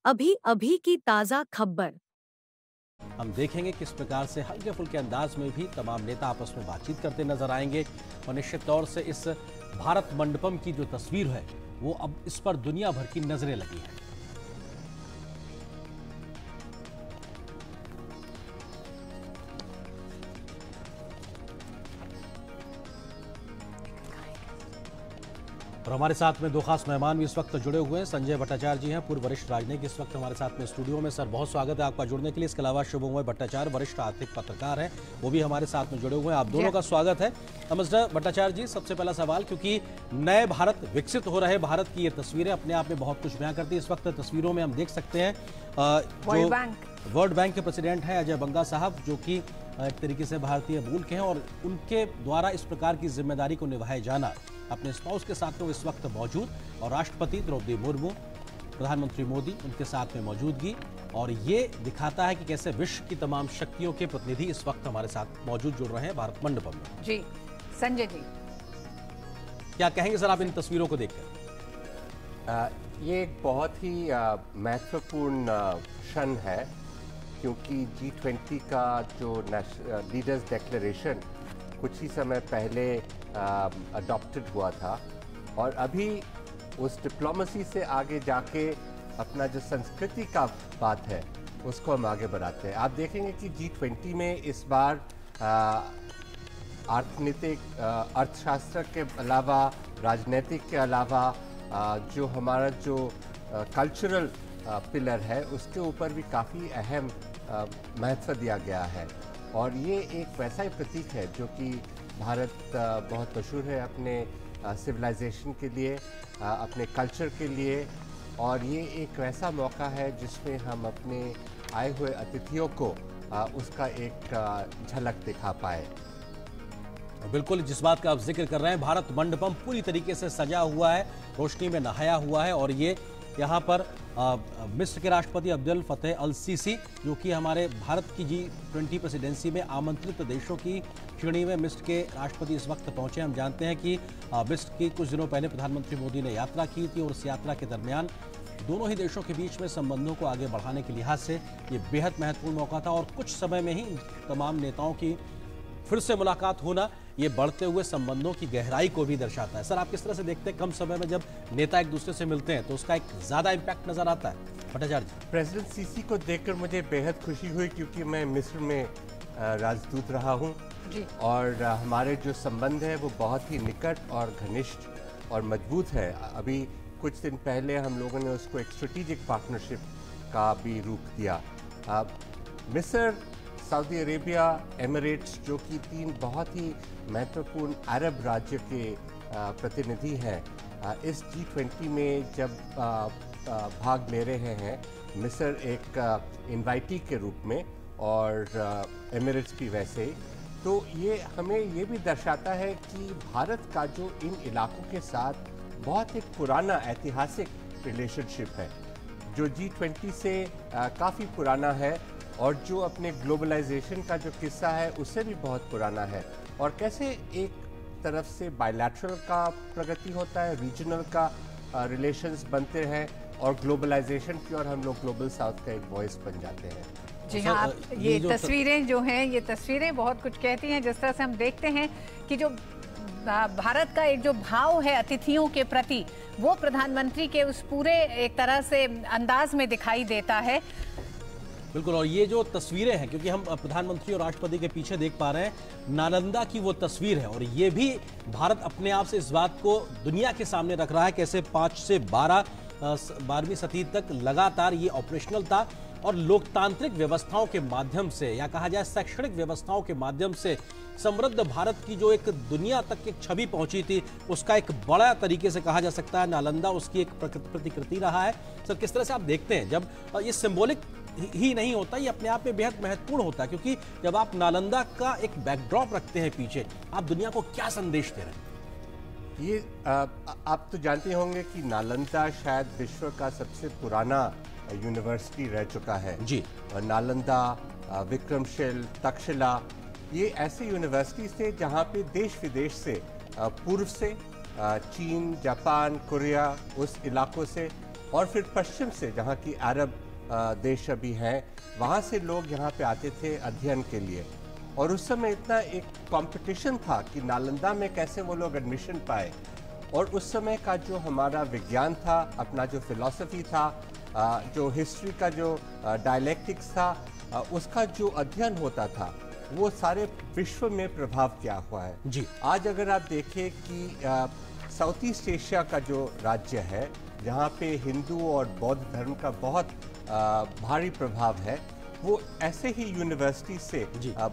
अभी अभी की ताजा खबर। हम देखेंगे किस प्रकार से हल्के फुल्के अंदाज में भी तमाम नेता आपस में बातचीत करते नजर आएंगे और निश्चित तौर से इस भारत मंडपम की जो तस्वीर है वो अब इस पर दुनिया भर की नजरें लगी हैं। और हमारे साथ में दो खास मेहमान भी इस वक्त जुड़े हुए हैं। संजय भट्टाचार्य जी हैं, पूर्व वरिष्ठ राजनयिक, इस वक्त हमारे साथ में स्टूडियो में। सर बहुत स्वागत है आपका जुड़ने के लिए। इसके अलावा शुभमोय भट्टाचार्य, वरिष्ठ आर्थिक पत्रकार हैं, वो भी हमारे साथ में जुड़े हुए हैं। आप दोनों का स्वागत है। नमस्कार भट्टाचार्य जी, सबसे पहला सवाल, क्योंकि नए भारत, विकसित हो रहे भारत की ये तस्वीरें अपने आप में बहुत कुछ बयां करती है। इस वक्त तस्वीरों में हम देख सकते हैं जो वर्ल्ड बैंक के प्रेसिडेंट हैं अजय बंगा साहब, जो कि एक तरीके से भारतीय मूल के हैं और उनके द्वारा इस प्रकार की जिम्मेदारी को निभाए जाना, अपने स्पाउस के साथ में इस वक्त मौजूद, और राष्ट्रपति द्रौपदी मुर्मू, प्रधानमंत्री मोदी, उनके साथ में मौजूदगी, और ये दिखाता है कि कैसे विश्व की तमाम शक्तियों के प्रतिनिधि इस वक्त हमारे साथ मौजूद जुड़ रहे हैं भारत मंडपम में। जी संजय जी, क्या कहेंगे सर आप इन तस्वीरों को देखकर? ये एक बहुत ही महत्वपूर्ण क्षण है, क्योंकि G20 का जो लीडर्स डिक्लेरेशन कुछ ही समय पहले अडॉप्टेड हुआ था, और अभी उस डिप्लोमेसी से आगे जाके अपना जो संस्कृति का बात है उसको हम आगे बढ़ाते हैं। आप देखेंगे कि G20 में इस बार अर्थनीतिक, अर्थशास्त्र के अलावा, राजनीतिक के अलावा जो हमारा जो कल्चरल पिलर है उसके ऊपर भी काफ़ी अहम महत्व दिया गया है। और ये एक वैसा ही प्रतीक है जो कि भारत बहुत मशहूर है अपने सिविलाइजेशन के लिए, अपने कल्चर के लिए, और ये एक वैसा मौका है जिसमें हम अपने आए हुए अतिथियों को उसका एक झलक दिखा पाए। बिल्कुल, जिस बात का आप जिक्र कर रहे हैं, भारत मंडपम पूरी तरीके से सजा हुआ है, रोशनी में नहाया हुआ है, और ये यहाँ पर मिस्र के राष्ट्रपति अब्देल फतेह अल सीसी, जो कि हमारे भारत की G20 प्रेसिडेंसी में आमंत्रित देशों की श्रेणी में मिस्र के राष्ट्रपति इस वक्त पहुंचे। हम जानते हैं कि मिस्र की कुछ दिनों पहले प्रधानमंत्री मोदी ने यात्रा की थी, और उस यात्रा के दरमियान दोनों ही देशों के बीच में संबंधों को आगे बढ़ाने के लिहाज से ये बेहद महत्वपूर्ण मौका था, और कुछ समय में ही तमाम नेताओं की फिर से मुलाकात होना ये बढ़ते हुए संबंधों की गहराई को भी दर्शाता है। सर आप किस तरह से देखते हैं, कम समय में जब नेता एक दूसरे से मिलते हैं तो उसका एक ज्यादा इम्पैक्ट नजर आता है? भट्टाचार्य जी, प्रेसिडेंट सीसी को देखकर मुझे बेहद खुशी हुई, क्योंकि मैं मिस्र में राजदूत रहा हूँ, और हमारे जो संबंध है वो बहुत ही निकट और घनिष्ठ और मजबूत है। अभी कुछ दिन पहले हम लोगों ने उसको एक स्ट्रेटेजिक पार्टनरशिप का भी रूप दिया। मिस्र, सऊदी अरेबिया, एमिरेट्स, जो कि तीन बहुत ही महत्वपूर्ण अरब राज्य के प्रतिनिधि हैं, इस G20 में जब भाग ले रहे हैं, मिस्र एक इनवाइटी के रूप में और एमिरेट्स भी वैसे ही, तो ये हमें ये भी दर्शाता है कि भारत का जो इन इलाकों के साथ बहुत एक पुराना ऐतिहासिक रिलेशनशिप है, जो G20 से काफ़ी पुराना है, और जो अपने ग्लोबलाइजेशन का जो किस्सा है उससे भी बहुत पुराना है, और कैसे एक तरफ से बायलैटरल का प्रगति होता है, रीजनल का रिलेशंस बनते हैं, और ग्लोबलाइजेशन की और हम लोग ग्लोबल साउथ का एक वॉइस बन जाते हैं। जी हाँ, ये तस्वीरें जो हैं, ये तस्वीरें बहुत कुछ कहती हैं। जिस तरह से हम देखते हैं कि जो भारत का एक जो भाव है अतिथियों के प्रति, वो प्रधानमंत्री के उस पूरे एक तरह से अंदाज में दिखाई देता है। बिल्कुल, और ये जो तस्वीरें हैं, क्योंकि हम प्रधानमंत्री और राष्ट्रपति के पीछे देख पा रहे हैं, नालंदा की वो तस्वीर है, और ये भी भारत अपने आप से इस बात को दुनिया के सामने रख रहा है कैसे 5 से 12वीं सदी तक लगातार ये ऑपरेशनल था, और लोकतांत्रिक व्यवस्थाओं के माध्यम से, या कहा जाए शैक्षणिक व्यवस्थाओं के माध्यम से समृद्ध भारत की जो एक दुनिया तक एक छवि पहुंची थी, उसका एक बड़ा तरीके से कहा जा सकता है नालंदा उसकी एक प्रतिकृति रहा है। सर किस तरह से आप देखते हैं, जब ये सिंबॉलिक ही नहीं होता, ये अपने आप में बेहद महत्वपूर्ण होता है, क्योंकि जब आप नालंदा का एक बैकड्रॉप रखते हैं पीछे, आप दुनिया को क्या संदेश दे रहे हैं? ये आप तो जानते होंगे कि नालंदा शायद विश्व का सबसे पुराना यूनिवर्सिटी रह चुका है जी। नालंदा, विक्रमशिल, तक्षशिला, ये ऐसे यूनिवर्सिटीज थे जहाँ पे देश विदेश से, पूर्व से चीन, जापान, कोरिया, उस इलाकों से और फिर पश्चिम से, जहाँ की अरब देश अभी हैं, वहाँ से लोग यहाँ पे आते थे अध्ययन के लिए। और उस समय इतना एक कंपटीशन था कि नालंदा में कैसे वो लोग एडमिशन पाए। और उस समय का जो हमारा विज्ञान था, अपना जो फिलॉसफी था, जो हिस्ट्री का जो डायलेक्टिक्स था, उसका जो अध्ययन होता था, वो सारे विश्व में प्रभाव किया हुआ है जी। आज अगर आप देखें कि साउथ ईस्ट एशिया का जो राज्य है, जहाँ पे हिंदू और बौद्ध धर्म का बहुत भारी प्रभाव है, वो ऐसे ही यूनिवर्सिटी से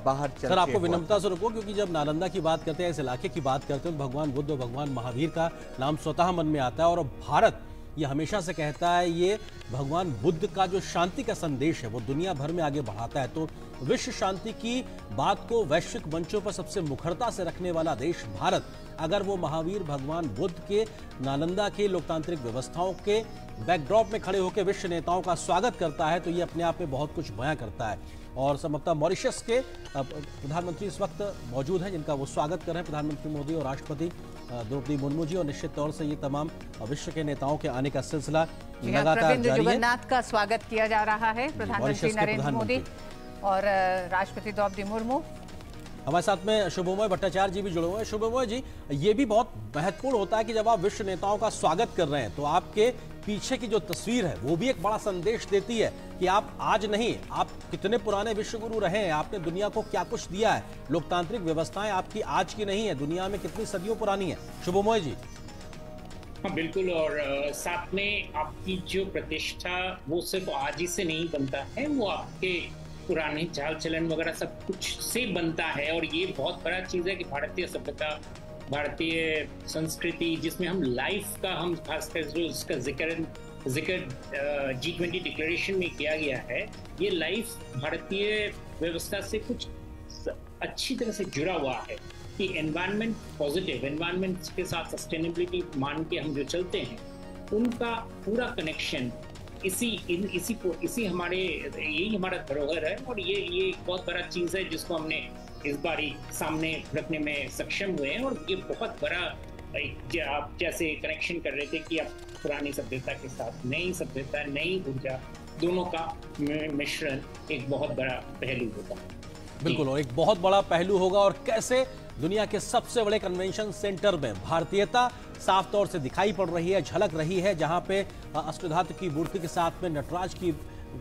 बाहर चल सर, आपको विनम्रता से रुको, क्योंकि जब नालंदा की बात करते हैं, इस इलाके की बात करते हैं, तो भगवान बुद्ध और भगवान महावीर का नाम स्वतः मन में आता है। और भारत ये हमेशा से कहता है, ये भगवान बुद्ध का जो शांति का संदेश है वो दुनिया भर में आगे बढ़ाता है। तो विश्व शांति की बात को वैश्विक मंचों पर सबसे मुखरता से रखने वाला देश भारत, अगर वो महावीर भगवान बुद्ध के नालंदा के लोकतांत्रिक व्यवस्थाओं के बैकड्रॉप में खड़े होकर विश्व नेताओं का स्वागत करता है, तो ये अपने आप में बहुत कुछ बयां करता है। और संभवतः मॉरिशस के प्रधानमंत्री इस वक्त मौजूद हैं, जिनका वो स्वागत कर रहे हैं, प्रधानमंत्री मोदी और राष्ट्रपति द्रौपदी मुर्मू जी। और निश्चित तौर से ये तमाम विश्व के नेताओं के आने का सिलसिला लगातार जारी है। जगन्नाथ का स्वागत किया जा रहा है, प्रधानमंत्री नरेंद्र मोदी और राष्ट्रपति द्रौपदी मुर्मू। हमारे साथ में शुभमोय भट्टाचार्य जी भी जुड़े हुए हैं। शुभमोय जी, ये भी बहुत महत्वपूर्ण होता है कि जब आप विश्व नेताओं का स्वागत कर रहे हैं, तो आपके पीछे की जो तस्वीर है वो भी एक बड़ा संदेश देती है कि आप आज नहीं, आप कितने पुराने विश्व गुरु रहे हैं, आपने दुनिया को क्या कुछ दिया है। लोकतांत्रिक व्यवस्थाएं आपकी आज की नहीं है, दुनिया में कितनी सदियों पुरानी है। शुभमोय जी। हाँ बिल्कुल, और साथ में आपकी जो प्रतिष्ठा वो सिर्फ आज ही से नहीं बनता है, वो आपके पुराने चाल चलन वगैरह सब कुछ से बनता है। और ये बहुत बड़ा चीज़ है कि भारतीय सभ्यता, भारतीय संस्कृति, जिसमें हम लाइफ का, हम खासकर जो इसका जिक्र G20 डिक्लेरेशन में किया गया है, ये लाइफ भारतीय व्यवस्था से कुछ अच्छी तरह से जुड़ा हुआ है कि एनवायरनमेंट पॉजिटिव, एनवायरनमेंट के साथ सस्टेनेबिलिटी मान के हम जो चलते हैं, उनका पूरा कनेक्शन इसी हमारे, यही हमारा धरोहर है। और ये एक बहुत बड़ा चीज़ है जिसको हमने इस बार सामने रखने में सक्षम हुए हैं। और ये बहुत बड़ा, आप जैसे कनेक्शन कर रहे थे कि आप पुरानी सभ्यता के साथ नई सभ्यता, नई ऊर्जा, दोनों का मिश्रण एक बहुत बड़ा पहलू होगा। बिल्कुल, और एक बहुत बड़ा पहलू होगा। और कैसे दुनिया के सबसे बड़े कन्वेंशन सेंटर में भारतीयता साफ तौर से दिखाई पड़ रही है, झलक रही है, जहां पे अष्टधातु की मूर्ति के साथ में नटराज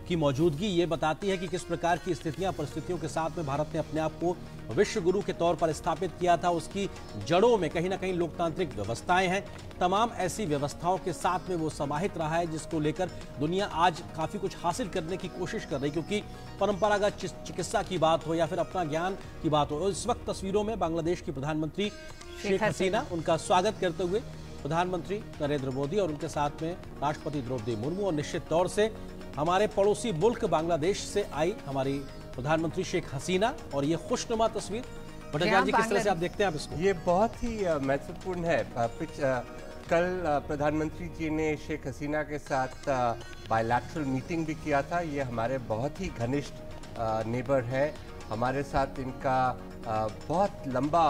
की मौजूदगी ये बताती है कि किस प्रकार की स्थितियां, परिस्थितियों के साथ में भारत ने अपने आप को विश्व गुरु के तौर पर स्थापित किया था। उसकी जड़ों में कहीं ना कहीं लोकतांत्रिक व्यवस्थाएं हैं। तमाम ऐसी व्यवस्थाओं के साथ में वो समाहित रहा है, जिसको लेकर दुनिया आज काफ़ी कुछ हासिल करने की कोशिश कर रही, क्योंकि परंपरागत चिकित्सा की बात हो या फिर अपना ज्ञान की बात हो। इस वक्त तस्वीरों में बांग्लादेश की प्रधानमंत्री शेख हसीना, उनका स्वागत करते हुए प्रधानमंत्री नरेंद्र मोदी और उनके साथ में राष्ट्रपति द्रौपदी मुर्मू, और निश्चित तौर से हमारे पड़ोसी मुल्क बांग्लादेश से आई हमारी प्रधानमंत्री शेख हसीना। और ये खुशनुमा तस्वीर, भट्टाचार्य जी, किस तरह से आप देखते हैं आप इसको? ये बहुत ही महत्वपूर्ण है। कल प्रधानमंत्री जी ने शेख हसीना के साथ बायलैटरल मीटिंग भी किया था। ये हमारे बहुत ही घनिष्ठ नेबर हैं, हमारे साथ इनका बहुत लंबा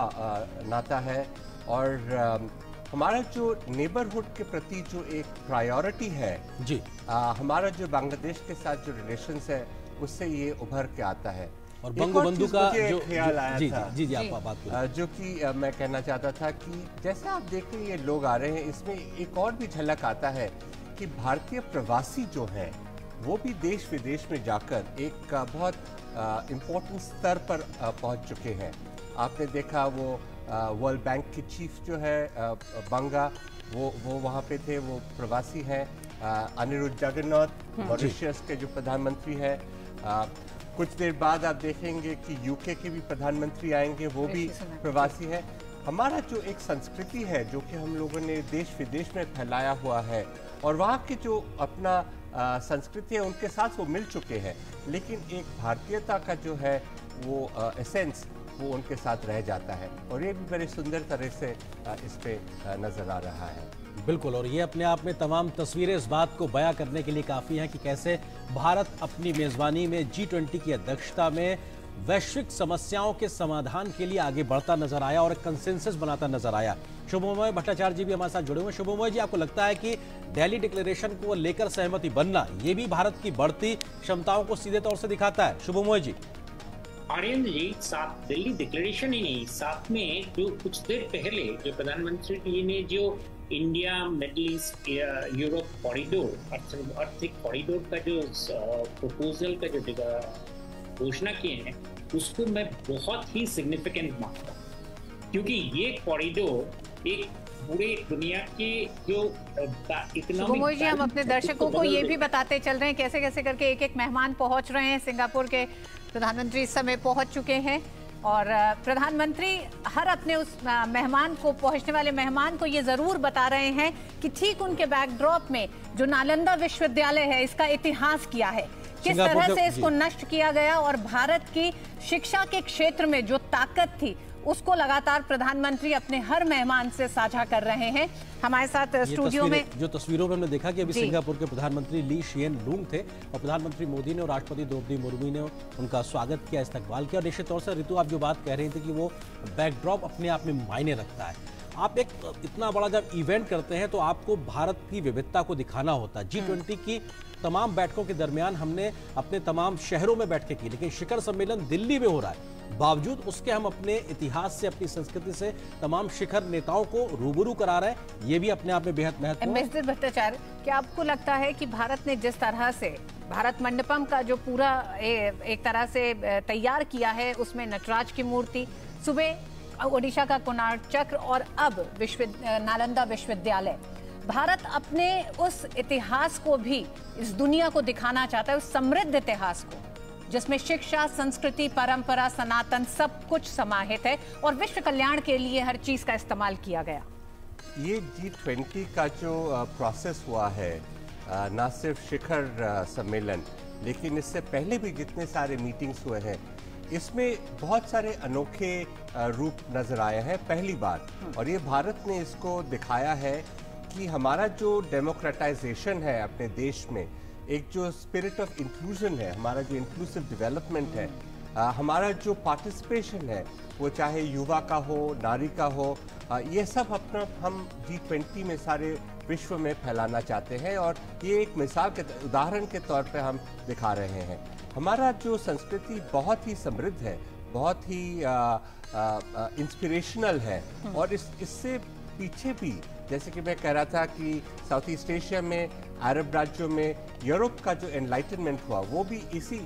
नाता है। और हमारा जो नेबरहुड के प्रति जो एक प्रायोरिटी है जी, हमारा जो बांग्लादेश के साथ जो रिलेशंस है, उससे ये उभर के आता है। और बंगबंधु का जो ख्याल आया था, जी आप बात करें, जो कि मैं कहना चाहता था कि जैसे आप देख रहे हैं ये लोग आ रहे हैं, इसमें एक और भी झलक आता है कि भारतीय प्रवासी जो हैं वो भी देश विदेश में जाकर एक बहुत इम्पोर्टेंट स्तर पर पहुंच चुके हैं। आपने देखा वो वर्ल्ड बैंक के चीफ जो है बंगा, वो वहाँ पे थे, वो प्रवासी हैं। अनिरुद्ध जगन्नाथ मॉरिशस के जो प्रधानमंत्री हैं, कुछ देर बाद आप देखेंगे कि यूके के भी प्रधानमंत्री आएंगे, वो भी प्रवासी हैं। हमारा जो एक संस्कृति है जो कि हम लोगों ने देश विदेश में फैलाया हुआ है, और वहाँ की जो अपना संस्कृति है उनके साथ वो मिल चुके हैं, लेकिन एक भारतीयता का जो है वो एसेंस वो उनके साथ रह जाता है। और ये भी बड़े सुंदर तरह से इस पे नजर आ रहा है। बिल्कुल, और ये अपने आप में तमाम तस्वीरें इस बात को बयां करने के लिए काफ़ी हैं कि कैसे भारत अपनी मेज़बानी में G20 की अध्यक्षता में वैश्विक समस्याओं के समाधान के लिए आगे बढ़ता नजर आया और एक कंसेंसस बनाता नजर आया। शुभमोय भट्टाचार्य जी भी हमारे साथ जुड़े हुए हैं। शुभमोय जी, आपको लगता है कि दिल्ली डिक्लेरेशन को लेकर सहमति बनना ये भी भारत की बढ़ती क्षमताओं को सीधे तौर से दिखाता है? शुभमोय जी। आर्यन जी, साथ दिल्ली डिक्लेरेशन ही नहीं, साथ में जो कुछ देर पहले जो प्रधानमंत्री जी ने जो India middle east Europe corridor आर्थिक कॉरिडोर का जो प्रपोजल का जो घोषणा किए हैं, उसको मैं बहुत ही सिग्निफिकेंट मानता हूँ, क्योंकि ये कॉरिडोर एक पूरे दुनिया के जो इकोनॉमिक जी, हम अपने दर्शकों को ये भी बताते चल रहे हैं कैसे कैसे करके एक एक मेहमान पहुंच रहे हैं। सिंगापुर के प्रधानमंत्री इस समय पहुंच चुके हैं और प्रधानमंत्री हर अपने उस मेहमान को, पहुंचने वाले मेहमान को ये जरूर बता रहे हैं कि ठीक उनके बैकड्रॉप में जो नालंदा विश्वविद्यालय है, इसका इतिहास क्या है, किस तरह से इसको नष्ट किया गया और भारत की शिक्षा के क्षेत्र में जो ताकत थी उसको लगातार प्रधानमंत्री अपने हर मेहमान से साझा कर रहे हैं। हमारे साथ स्टूडियो में जो तस्वीरों में हमने देखा कि अभी सिंगापुर के प्रधानमंत्री ली शिएन लूंग थे और प्रधानमंत्री मोदी ने और राष्ट्रपति द्रौपदी मुर्मू ने उनका स्वागत किया, इस्तकबाल किया। और निश्चित तौर से ऋतु, आप जो बात कह रही थी कि वो बैकड्रॉप अपने आप में मायने रखता है। आप एक इतना बड़ा जब इवेंट करते हैं तो आपको भारत की विविधता को दिखाना होता है। G20 की तमाम बैठकों के दरमियान हमने अपने तमाम शहरों में बैठकें की, लेकिन शिखर सम्मेलन दिल्ली में हो रहा है। बावजूद उसके हम अपने इतिहास से, अपनी संस्कृति से तमाम शिखर नेताओं को रूबरू करा रहे हैं। ये भी अपने आप में बेहद महत्वपूर्ण है। एम्बेसडर भट्टाचार्य, क्या आपको लगता है कि भारत ने जिस तरह से भारत मंडपम का जो पूरा एक तरह से तैयार किया है, उसमें नटराज की मूर्ति, सुबह ओडिशा का कोणार्क चक्र और अब नालंदा विश्वविद्यालय, भारत अपने उस इतिहास को भी इस दुनिया को दिखाना चाहता है, उस समृद्ध इतिहास को जिसमें शिक्षा, संस्कृति, परंपरा, सनातन सब कुछ समाहित है और विश्व कल्याण के लिए हर चीज का इस्तेमाल किया गया। ये G20 का जो प्रोसेस हुआ है, ना सिर्फ शिखर सम्मेलन, लेकिन इससे पहले भी जितने सारे मीटिंग्स हुए हैं, इसमें बहुत सारे अनोखे रूप नजर आए हैं पहली बार। और ये भारत ने इसको दिखाया है कि हमारा जो डेमोक्रेटाइजेशन है अपने देश में, एक जो स्पिरिट ऑफ इंक्लूजन है, हमारा जो इंक्लूसिव डेवलपमेंट है, हमारा जो पार्टिसिपेशन है, वो चाहे युवा का हो, नारी का हो, ये सब अपना हम G20 में सारे विश्व में फैलाना चाहते हैं। और ये एक मिसाल के उदाहरण के तौर पे हम दिखा रहे हैं। हमारा जो संस्कृति बहुत ही समृद्ध है, बहुत ही इंस्पिरेशनल है। और इससे पीछे भी, जैसे कि मैं कह रहा था कि साउथ ईस्ट एशिया में, अरब राज्यों में, यूरोप का जो एनलाइटनमेंट हुआ वो भी इसी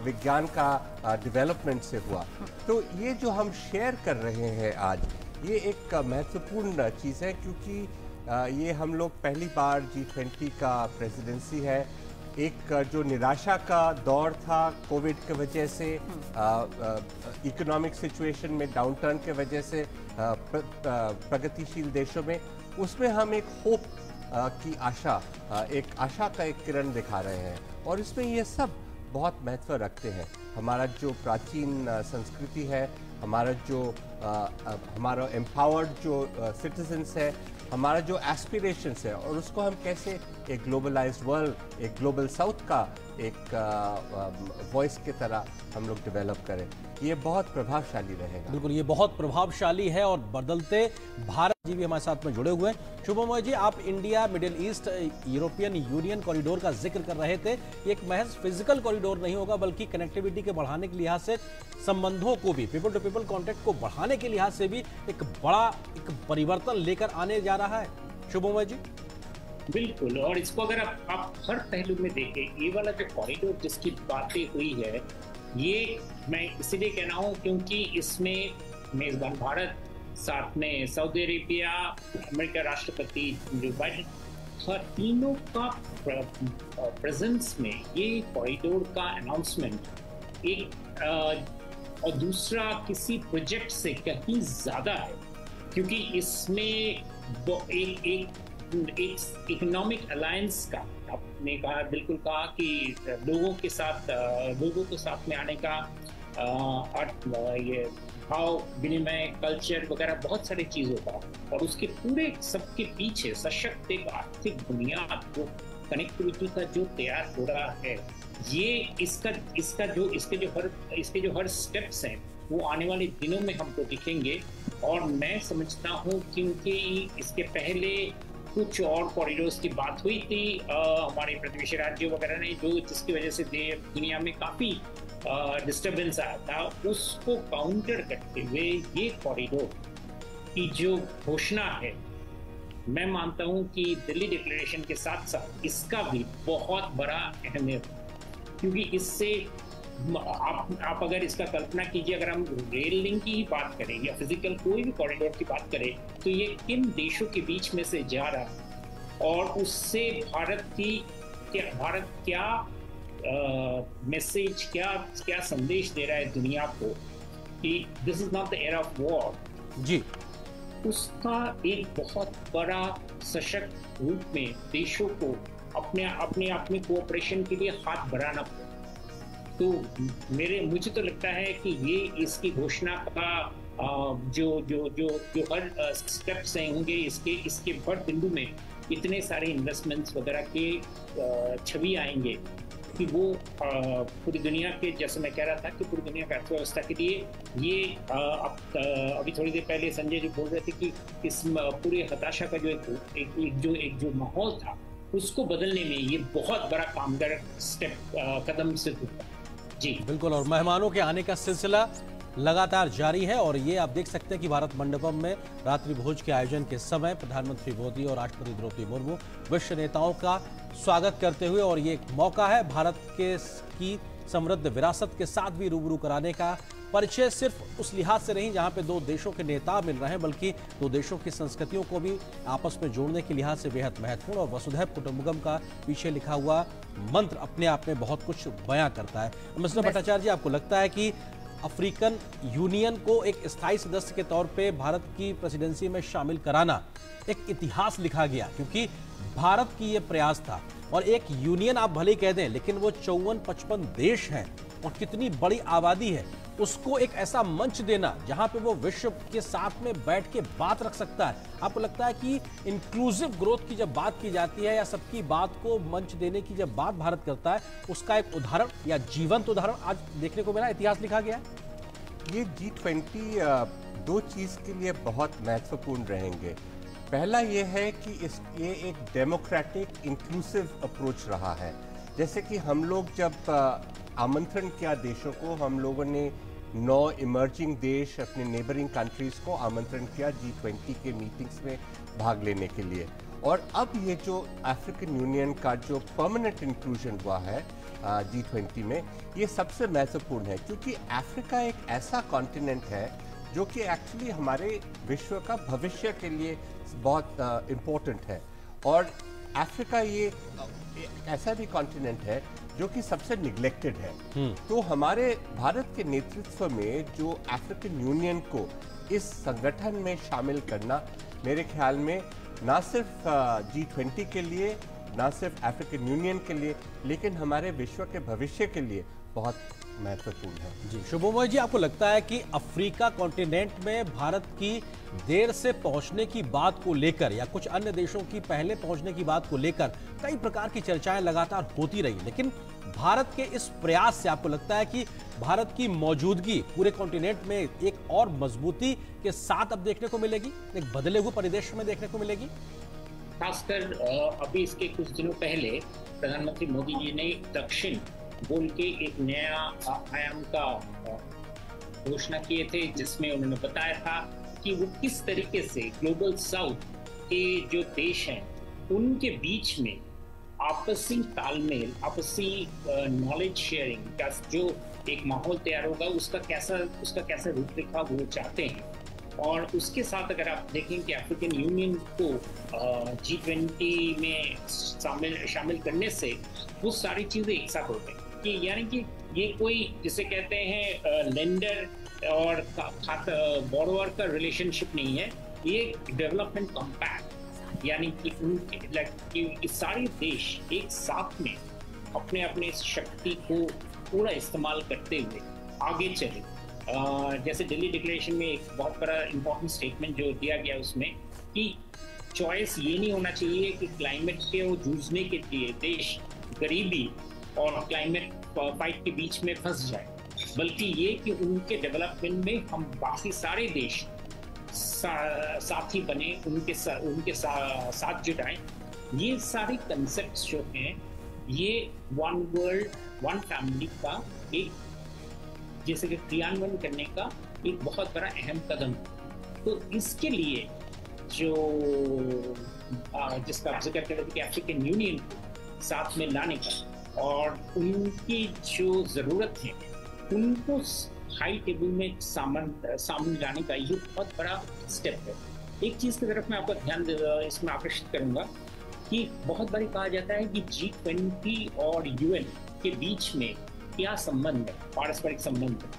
विज्ञान का डेवलपमेंट से हुआ। तो ये जो हम शेयर कर रहे हैं आज, ये एक महत्वपूर्ण चीज़ है, क्योंकि ये हम लोग पहली बार G20 का प्रेसिडेंसी है। एक जो निराशा का दौर था कोविड के वजह से, इकोनॉमिक सिचुएशन में डाउनटर्न के वजह से प्रगतिशील देशों में, उसमें हम एक होप की आशा, एक आशा का एक किरण दिखा रहे हैं। और इसमें ये सब बहुत महत्व रखते हैं। हमारा जो प्राचीन संस्कृति है, हमारा जो हमारा एम्पावर्ड जो सिटीजन्स है, हमारा जो एस्पिरेशंस है, और उसको हम कैसे एक ग्लोबलाइज्ड वर्ल्ड, एक ग्लोबल साउथ का एक वॉइस की तरह हम लोग डेवलप करें, ये बहुत प्रभावशाली रहेगा। बिल्कुल, ये बहुत प्रभावशाली है। और बदलते भारत जी भी हमारे साथ में जुड़े हुए हैं। शुभमोय जी, आप India middle east European union corridor का जिक्र कर रहे थे। ये एक महज फिजिकल कॉरिडोर नहीं होगा, बल्कि कनेक्टिविटी के बढ़ाने के लिहाज से, संबंधों को भी, पीपल टू पीपल कॉन्टेक्ट को बढ़ाने के लिहाज से भी एक बड़ा एक परिवर्तन लेकर आने जा रहा है। शुभमोय जी। बिल्कुल, और इसको अगर आप हर पहलू में देखें, ये वाला जो कॉरिडोर जिसकी बातें हुई है, ये मैं इसीलिए कह रहा हूँ क्योंकि इसमें मेजबान भारत, साथ में सऊदी अरेबिया, अमेरिका राष्ट्रपति जो बाइडेन, हर तीनों का प्रेजेंस में ये कॉरिडोर का अनाउंसमेंट एक और दूसरा किसी प्रोजेक्ट से कहीं ज्यादा है, क्योंकि इसमें एक इकोनॉमिक अलायंस का, आपने कहा, बिल्कुल कहा कि लोगों को साथ में आने का ये भाव विनिमय, कल्चर वगैरह बहुत सारी चीजों का, और उसके पूरे सबके पीछे सशक्त एक आर्थिक बुनियाद को कनेक्टिविटी का जो तैयार हो रहा है, ये इसके जो हर स्टेप्स हैं वो आने वाले दिनों में हमको दिखेंगे। और मैं समझता हूँ क्योंकि इसके पहले कुछ और कॉरिडोर्स की बात हुई थी हमारे प्रतिवेशी राज्यों वगैरह ने, जो जिसकी वजह से दुनिया में काफ़ी डिस्टर्बेंस आया था, उसको काउंटर करते हुए ये कॉरिडोर की जो घोषणा है, मैं मानता हूँ कि दिल्ली डिक्लेरेशन के साथ साथ इसका भी बहुत बड़ा अहमियत है। क्योंकि इससे आप अगर इसका कल्पना कीजिए, अगर हम रेल लिंक की ही बात करें या फिजिकल कोई भी कॉरिडोर की बात करें, तो ये किन देशों के बीच में से जा रहा है और उससे भारत क्या मैसेज, क्या संदेश दे रहा है दुनिया को कि this is not the era of war जी, उसका एक बहुत बड़ा सशक्त रूप में देशों को अपने आप में कोऑपरेशन के लिए हाथ बढ़ाना पड़े। तो मुझे तो लगता है कि ये इसकी घोषणा का जो हर स्टेप्स होंगे, इसके हर बिंदु में इतने सारे इन्वेस्टमेंट्स वगैरह के छवि आएंगे कि वो पूरी दुनिया के, जैसे मैं कह रहा था कि पूरी दुनिया की अर्थव्यवस्था के लिए ये अभी थोड़ी देर पहले संजय जी बोल रहे थे कि इस पूरी हताशा का एक जो माहौल था उसको बदलने में ये बहुत बड़ा कामगार कदम सिद्ध होगा जी। बिल्कुल, और मेहमानों के आने का सिलसिला लगातार जारी है और ये आप देख सकते हैं कि भारत मंडपम में रात्रि भोज के आयोजन के समय प्रधानमंत्री मोदी और राष्ट्रपति द्रौपदी मुर्मू विश्व नेताओं का स्वागत करते हुए, और ये एक मौका है भारत की समृद्ध विरासत के साथ भी रूबरू कराने का। परिचय सिर्फ उस लिहाज से नहीं जहां पे दो देशों के नेता मिल रहे हैं, बल्कि दो देशों की संस्कृतियों को भी आपस में जोड़ने के लिहाज से बेहद महत्वपूर्ण। और वसुधैव कुटुंबकम का पीछे लिखा हुआ मंत्र अपने आप में बहुत कुछ बयां करता है। मिस्टर भट्टाचार्य जी, आपको लगता है कि अफ्रीकन यूनियन को एक स्थायी सदस्य के तौर पे भारत की प्रेसिडेंसी में शामिल कराना एक इतिहास लिखा गया, क्योंकि भारत की ये प्रयास था, और एक यूनियन आप भले कह दें लेकिन वो 54-55 देश हैं और कितनी बड़ी आबादी है, उसको एक ऐसा मंच देना जहां पे वो विश्व के साथ में बैठ के बात रख सकता है। आपको लगता है कि इंक्लूसिव ग्रोथ की जब बात की जाती है या सबकी बात को मंच देने की जब बात भारत करता है, उसका एक उदाहरण या जीवंत उदाहरण आज देखने को मिला, इतिहास लिखा गया है। ये G20 दो चीज के लिए बहुत महत्वपूर्ण रहेंगे। पहला ये है कि ये एक डेमोक्रेटिक इंक्लूसिव अप्रोच रहा है। जैसे कि हम लोग जब आमंत्रण किया देशों को, हम लोगों ने 9 इमर्जिंग देश, अपने नेबरिंग कंट्रीज को आमंत्रण किया G20 के मीटिंग्स में भाग लेने के लिए। और अब ये जो अफ्रीकन यूनियन का जो परमानेंट इंक्लूजन हुआ है G20 में, ये सबसे महत्वपूर्ण है, क्योंकि अफ्रीका एक ऐसा कॉन्टिनेंट है जो कि एक्चुअली हमारे विश्व का भविष्य के लिए बहुत इम्पोर्टेंट है। और अफ्रीका ये ऐसा भी कॉन्टिनेंट है जो कि सबसे निग्लेक्टेड है। तो हमारे भारत के नेतृत्व में जो अफ्रीकन यूनियन को इस संगठन में शामिल करना, मेरे ख्याल में ना सिर्फ G20 के लिए, ना सिर्फ अफ्रीकन यूनियन के लिए, लेकिन हमारे विश्व के भविष्य के लिए बहुत महत्वपूर्ण है। जी, शुभमोय जी, आपको लगता है कि अफ्रीका कॉन्टिनेंट में भारत की देर से पहुंचने की बात को लेकर या कुछ अन्य देशों की पहले पहुंचने की बात को लेकर कई प्रकार की चर्चाएं लगातार होती रही, लेकिन भारत के इस प्रयास से आपको लगता है कि भारत की मौजूदगी पूरे कॉन्टिनेंट में एक और मजबूती के साथ अब देखने को मिलेगी, एक बदले हुए परिदृश्य में देखने को मिलेगी? खासकर अभी इसके कुछ दिनों पहले प्रधानमंत्री मोदी जी ने दक्षिण बोल के एक नया आयाम का घोषणा किए थे, जिसमें उन्होंने बताया था कि वो किस तरीके से ग्लोबल साउथ के जो देश हैं उनके बीच में आपसी तालमेल, आपसी नॉलेज शेयरिंग का जो एक माहौल तैयार होगा, उसका कैसा रूपरेखा वो चाहते हैं। और उसके साथ अगर आप देखें कि अफ्रीकन यूनियन को G20 में शामिल करने से वो सारी चीज़ें एक साथ होते हैं, कि यानी कि ये कोई जिसे कहते हैं लेंडर और बोरोवर का रिलेशनशिप नहीं है, ये डेवलपमेंट कॉम्पैक्ट, यानी कि सारे देश एक साथ में अपने अपने शक्ति को पूरा इस्तेमाल करते हुए आगे चले। जैसे दिल्ली डिक्लेरेशन में एक बहुत बड़ा इंपॉर्टेंट स्टेटमेंट जो दिया गया उसमें कि चॉइस ये नहीं होना चाहिए कि क्लाइमेट के वो जूझने के लिए देश गरीबी और क्लाइमेट फाइट के बीच में फंस जाए, बल्कि ये कि उनके डेवलपमेंट में हम बाकी सारे देश साथी बने, उनके साथ जुटाएं। ये सारे कंसेप्ट्स जो हैं ये वन वर्ल्ड वन फैमिली का एक जैसे कि क्रियान्वयन करने का एक बहुत बड़ा अहम कदम। तो इसके लिए जो जिसका जिक्र कर रहे थे कि अफ्रीकन यूनियन को साथ में लाने का और उनकी जो ज़रूरत है उनको हाई टेबल में सामने लाने का ये बहुत बड़ा स्टेप है। एक चीज़ की तरफ मैं आपका ध्यान इसमें आकर्षित करूंगा कि बहुत बार कहा जाता है कि G20 और UN के बीच में क्या संबंध है, पारस्परिक संबंध है।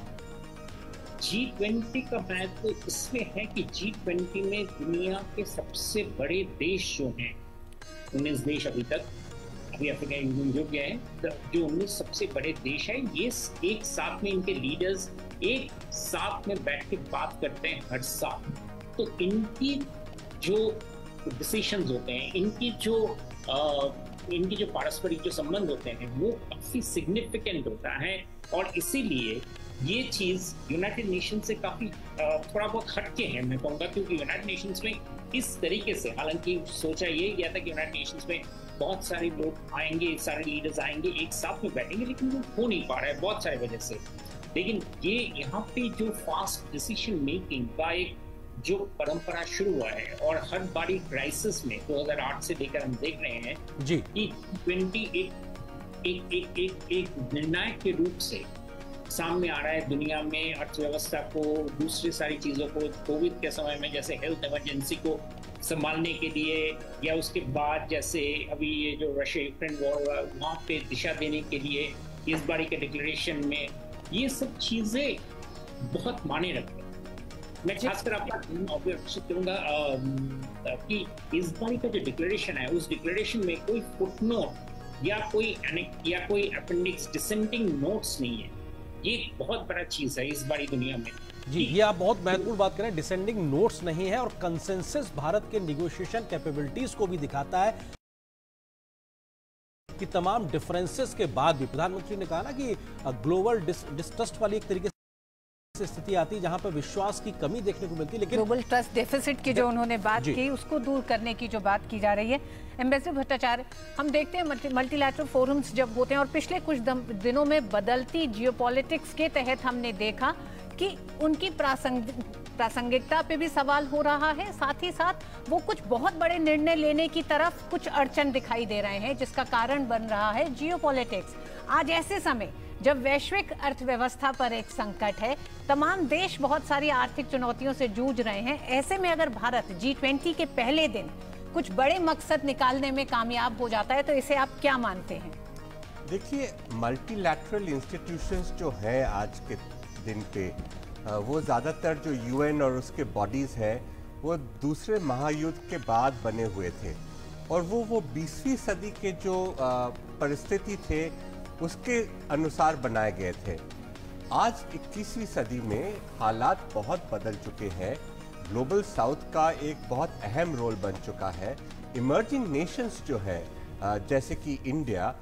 G20 का महत्व इसमें है कि G20 में दुनिया के सबसे बड़े देश जो हैं 19 देश अभी अफ्रीका यूनियन जो गए हैं, जो 19 सबसे बड़े देश हैं, ये एक साथ में इनके लीडर्स एक साथ में बैठ के बात करते हैं हर साल। तो इनकी जो डिसीजंस होते हैं, इनकी जो पारस्परिक जो संबंध होते हैं वो काफी सिग्निफिकेंट होता है। और इसीलिए ये चीज यूनाइटेड नेशन से काफी थोड़ा बहुत हटके है मैं कहूँगा, क्योंकि यूनाइटेड नेशंस में इस तरीके से, हालांकि सोचा ये गया था कि यूनाइटेड नेशंस में बहुत सारे लोग आएंगे, सारे लीडर्स आएंगे, एक साथ में बैठेंगे, लेकिन वो हो नहीं पा रहा है बहुत सारी वजह से। लेकिन ये यहाँ पे जो फास्ट डिसीजन मेकिंग का एक जो परंपरा शुरू हुआ है और हर बारी क्राइसिस में 2008 से लेकर हम देख रहे हैं जी कि 20 एक निर्णायक के रूप से सामने आ रहा है दुनिया में, अर्थव्यवस्था को, दूसरी सारी चीजों को, कोविड के समय में जैसे हेल्थ इमरजेंसी को संभालने के लिए, या उसके बाद जैसे अभी ये जो रशिया यूक्रेन वॉर वहाँ पे दिशा देने के लिए इस बारी के डिक्लेरेशन में, ये सब चीजें बहुत माने रखते हैं। मैं खासकर आपका आकर्षित करूंगा कि इस बारी का जो डिक्लेरेशन है उस डिक्लेरेशन में कोई फुटनोट या कोई अपेंडिक्स डिसेंडिंग नोट्स नहीं है। ये बहुत बड़ा चीज है इस बारी दुनिया में। जी, ये आप बहुत महत्वपूर्ण बात करें, डिसेंडिंग नोट्स नहीं है और कंसेंसस भारत के निगोशिएशन कैपेबिलिटीज को भी दिखाता है कि तमाम डिफरेंसेस के बाद भी प्रधानमंत्री ने कहा ना कि ग्लोबल डिस्ट्रस्ट वाली एक तरीके से स्थिति आती है जहां पर विश्वास की कमी देखने को मिलती है, लेकिन ग्लोबल ट्रस्ट डेफिसिट की जो उन्होंने बात की उसको दूर करने की जो बात की जा रही है। एम्बेसडर भट्टाचार्य, हम देखते हैं मल्टीलैटरल फोरम्स जब होते हैं और पिछले कुछ दिनों में बदलती जियोपॉलिटिक्स के तहत हमने देखा कि उनकी प्रासंगिकता पे भी सवाल हो रहा है, साथ ही साथ वो कुछ बहुत बड़े निर्णय लेने की तरफ कुछ अड़चन दिखाई दे रहे हैं, जिसका कारण बन रहा है जियोपॉलिटिक्स। आज ऐसे समय जब वैश्विक अर्थव्यवस्था पर एक संकट है, तमाम देश बहुत सारी आर्थिक चुनौतियों से जूझ रहे हैं, ऐसे में अगर भारत G20 के पहले दिन कुछ बड़े मकसद निकालने में कामयाब हो जाता है तो इसे आप क्या मानते हैं? देखिए, मल्टीलैटरल इंस्टीट्यूशंस जो है आज के दिन पे वो ज़्यादातर जो UN और उसके बॉडीज़ हैं वो दूसरे महायुद्ध के बाद बने हुए थे और वो 20वीं सदी के जो परिस्थिति थे उसके अनुसार बनाए गए थे। आज 21वीं सदी में हालात बहुत बदल चुके हैं। ग्लोबल साउथ का एक बहुत अहम रोल बन चुका है। इमर्जिंग नेशंस जो है जैसे कि इंडिया,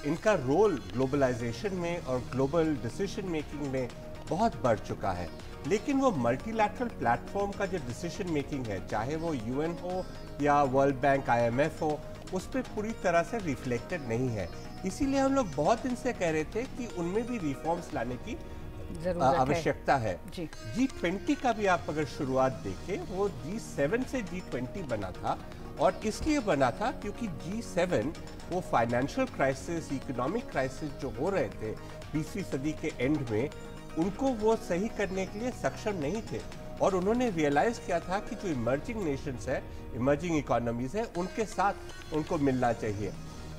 इनका रोल ग्लोबलाइजेशन में और ग्लोबल डिसीजन मेकिंग में बहुत बढ़ चुका है। लेकिन वो मल्टीलैटरल प्लेटफॉर्म का जो डिसीजन मेकिंग है, चाहे वो UN हो या वर्ल्ड बैंक IMF हो, उस पर पूरी तरह से रिफ्लेक्टेड नहीं है। इसीलिए हम लोग बहुत दिन से कह रहे थे कि उनमें भी रिफॉर्म्स लाने की आवश्यकता है। G20 का भी आप अगर शुरुआत देखें, वो G7 से G20 बना था और इसलिए बना था क्योंकि G7 वो फाइनेंशियल क्राइसिस, इकोनॉमिक क्राइसिस जो हो रहे थे 20वीं सदी के एंड में, उनको वो सही करने के लिए सक्षम नहीं थे और उन्होंने रियलाइज किया था कि जो इमर्जिंग नेशंस है, इमर्जिंग इकोनॉमीज है, उनके साथ उनको मिलना चाहिए।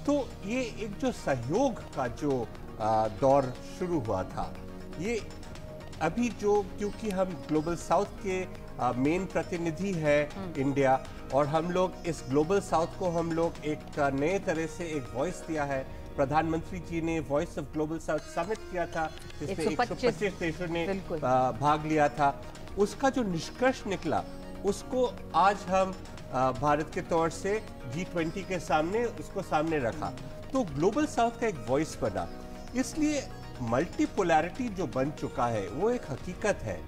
तो ये एक जो सहयोग का जो दौर शुरू हुआ था, ये अभी जो, क्योंकि हम ग्लोबल साउथ के मेन प्रतिनिधि है इंडिया, और हम लोग इस ग्लोबल साउथ को हम लोग एक नए तरह से एक वॉइस दिया है। प्रधानमंत्री जी ने voice of global south summit किया था जिसमें 125 देशों ने भाग लिया था। उसका जो निष्कर्ष निकला उसको आज हम भारत के तौर से G20 के सामने उसको सामने रखा, तो ग्लोबल साउथ का एक वॉइस बना। इसलिए मल्टीपोलैरिटी जो बन चुका है वो एक हकीकत है,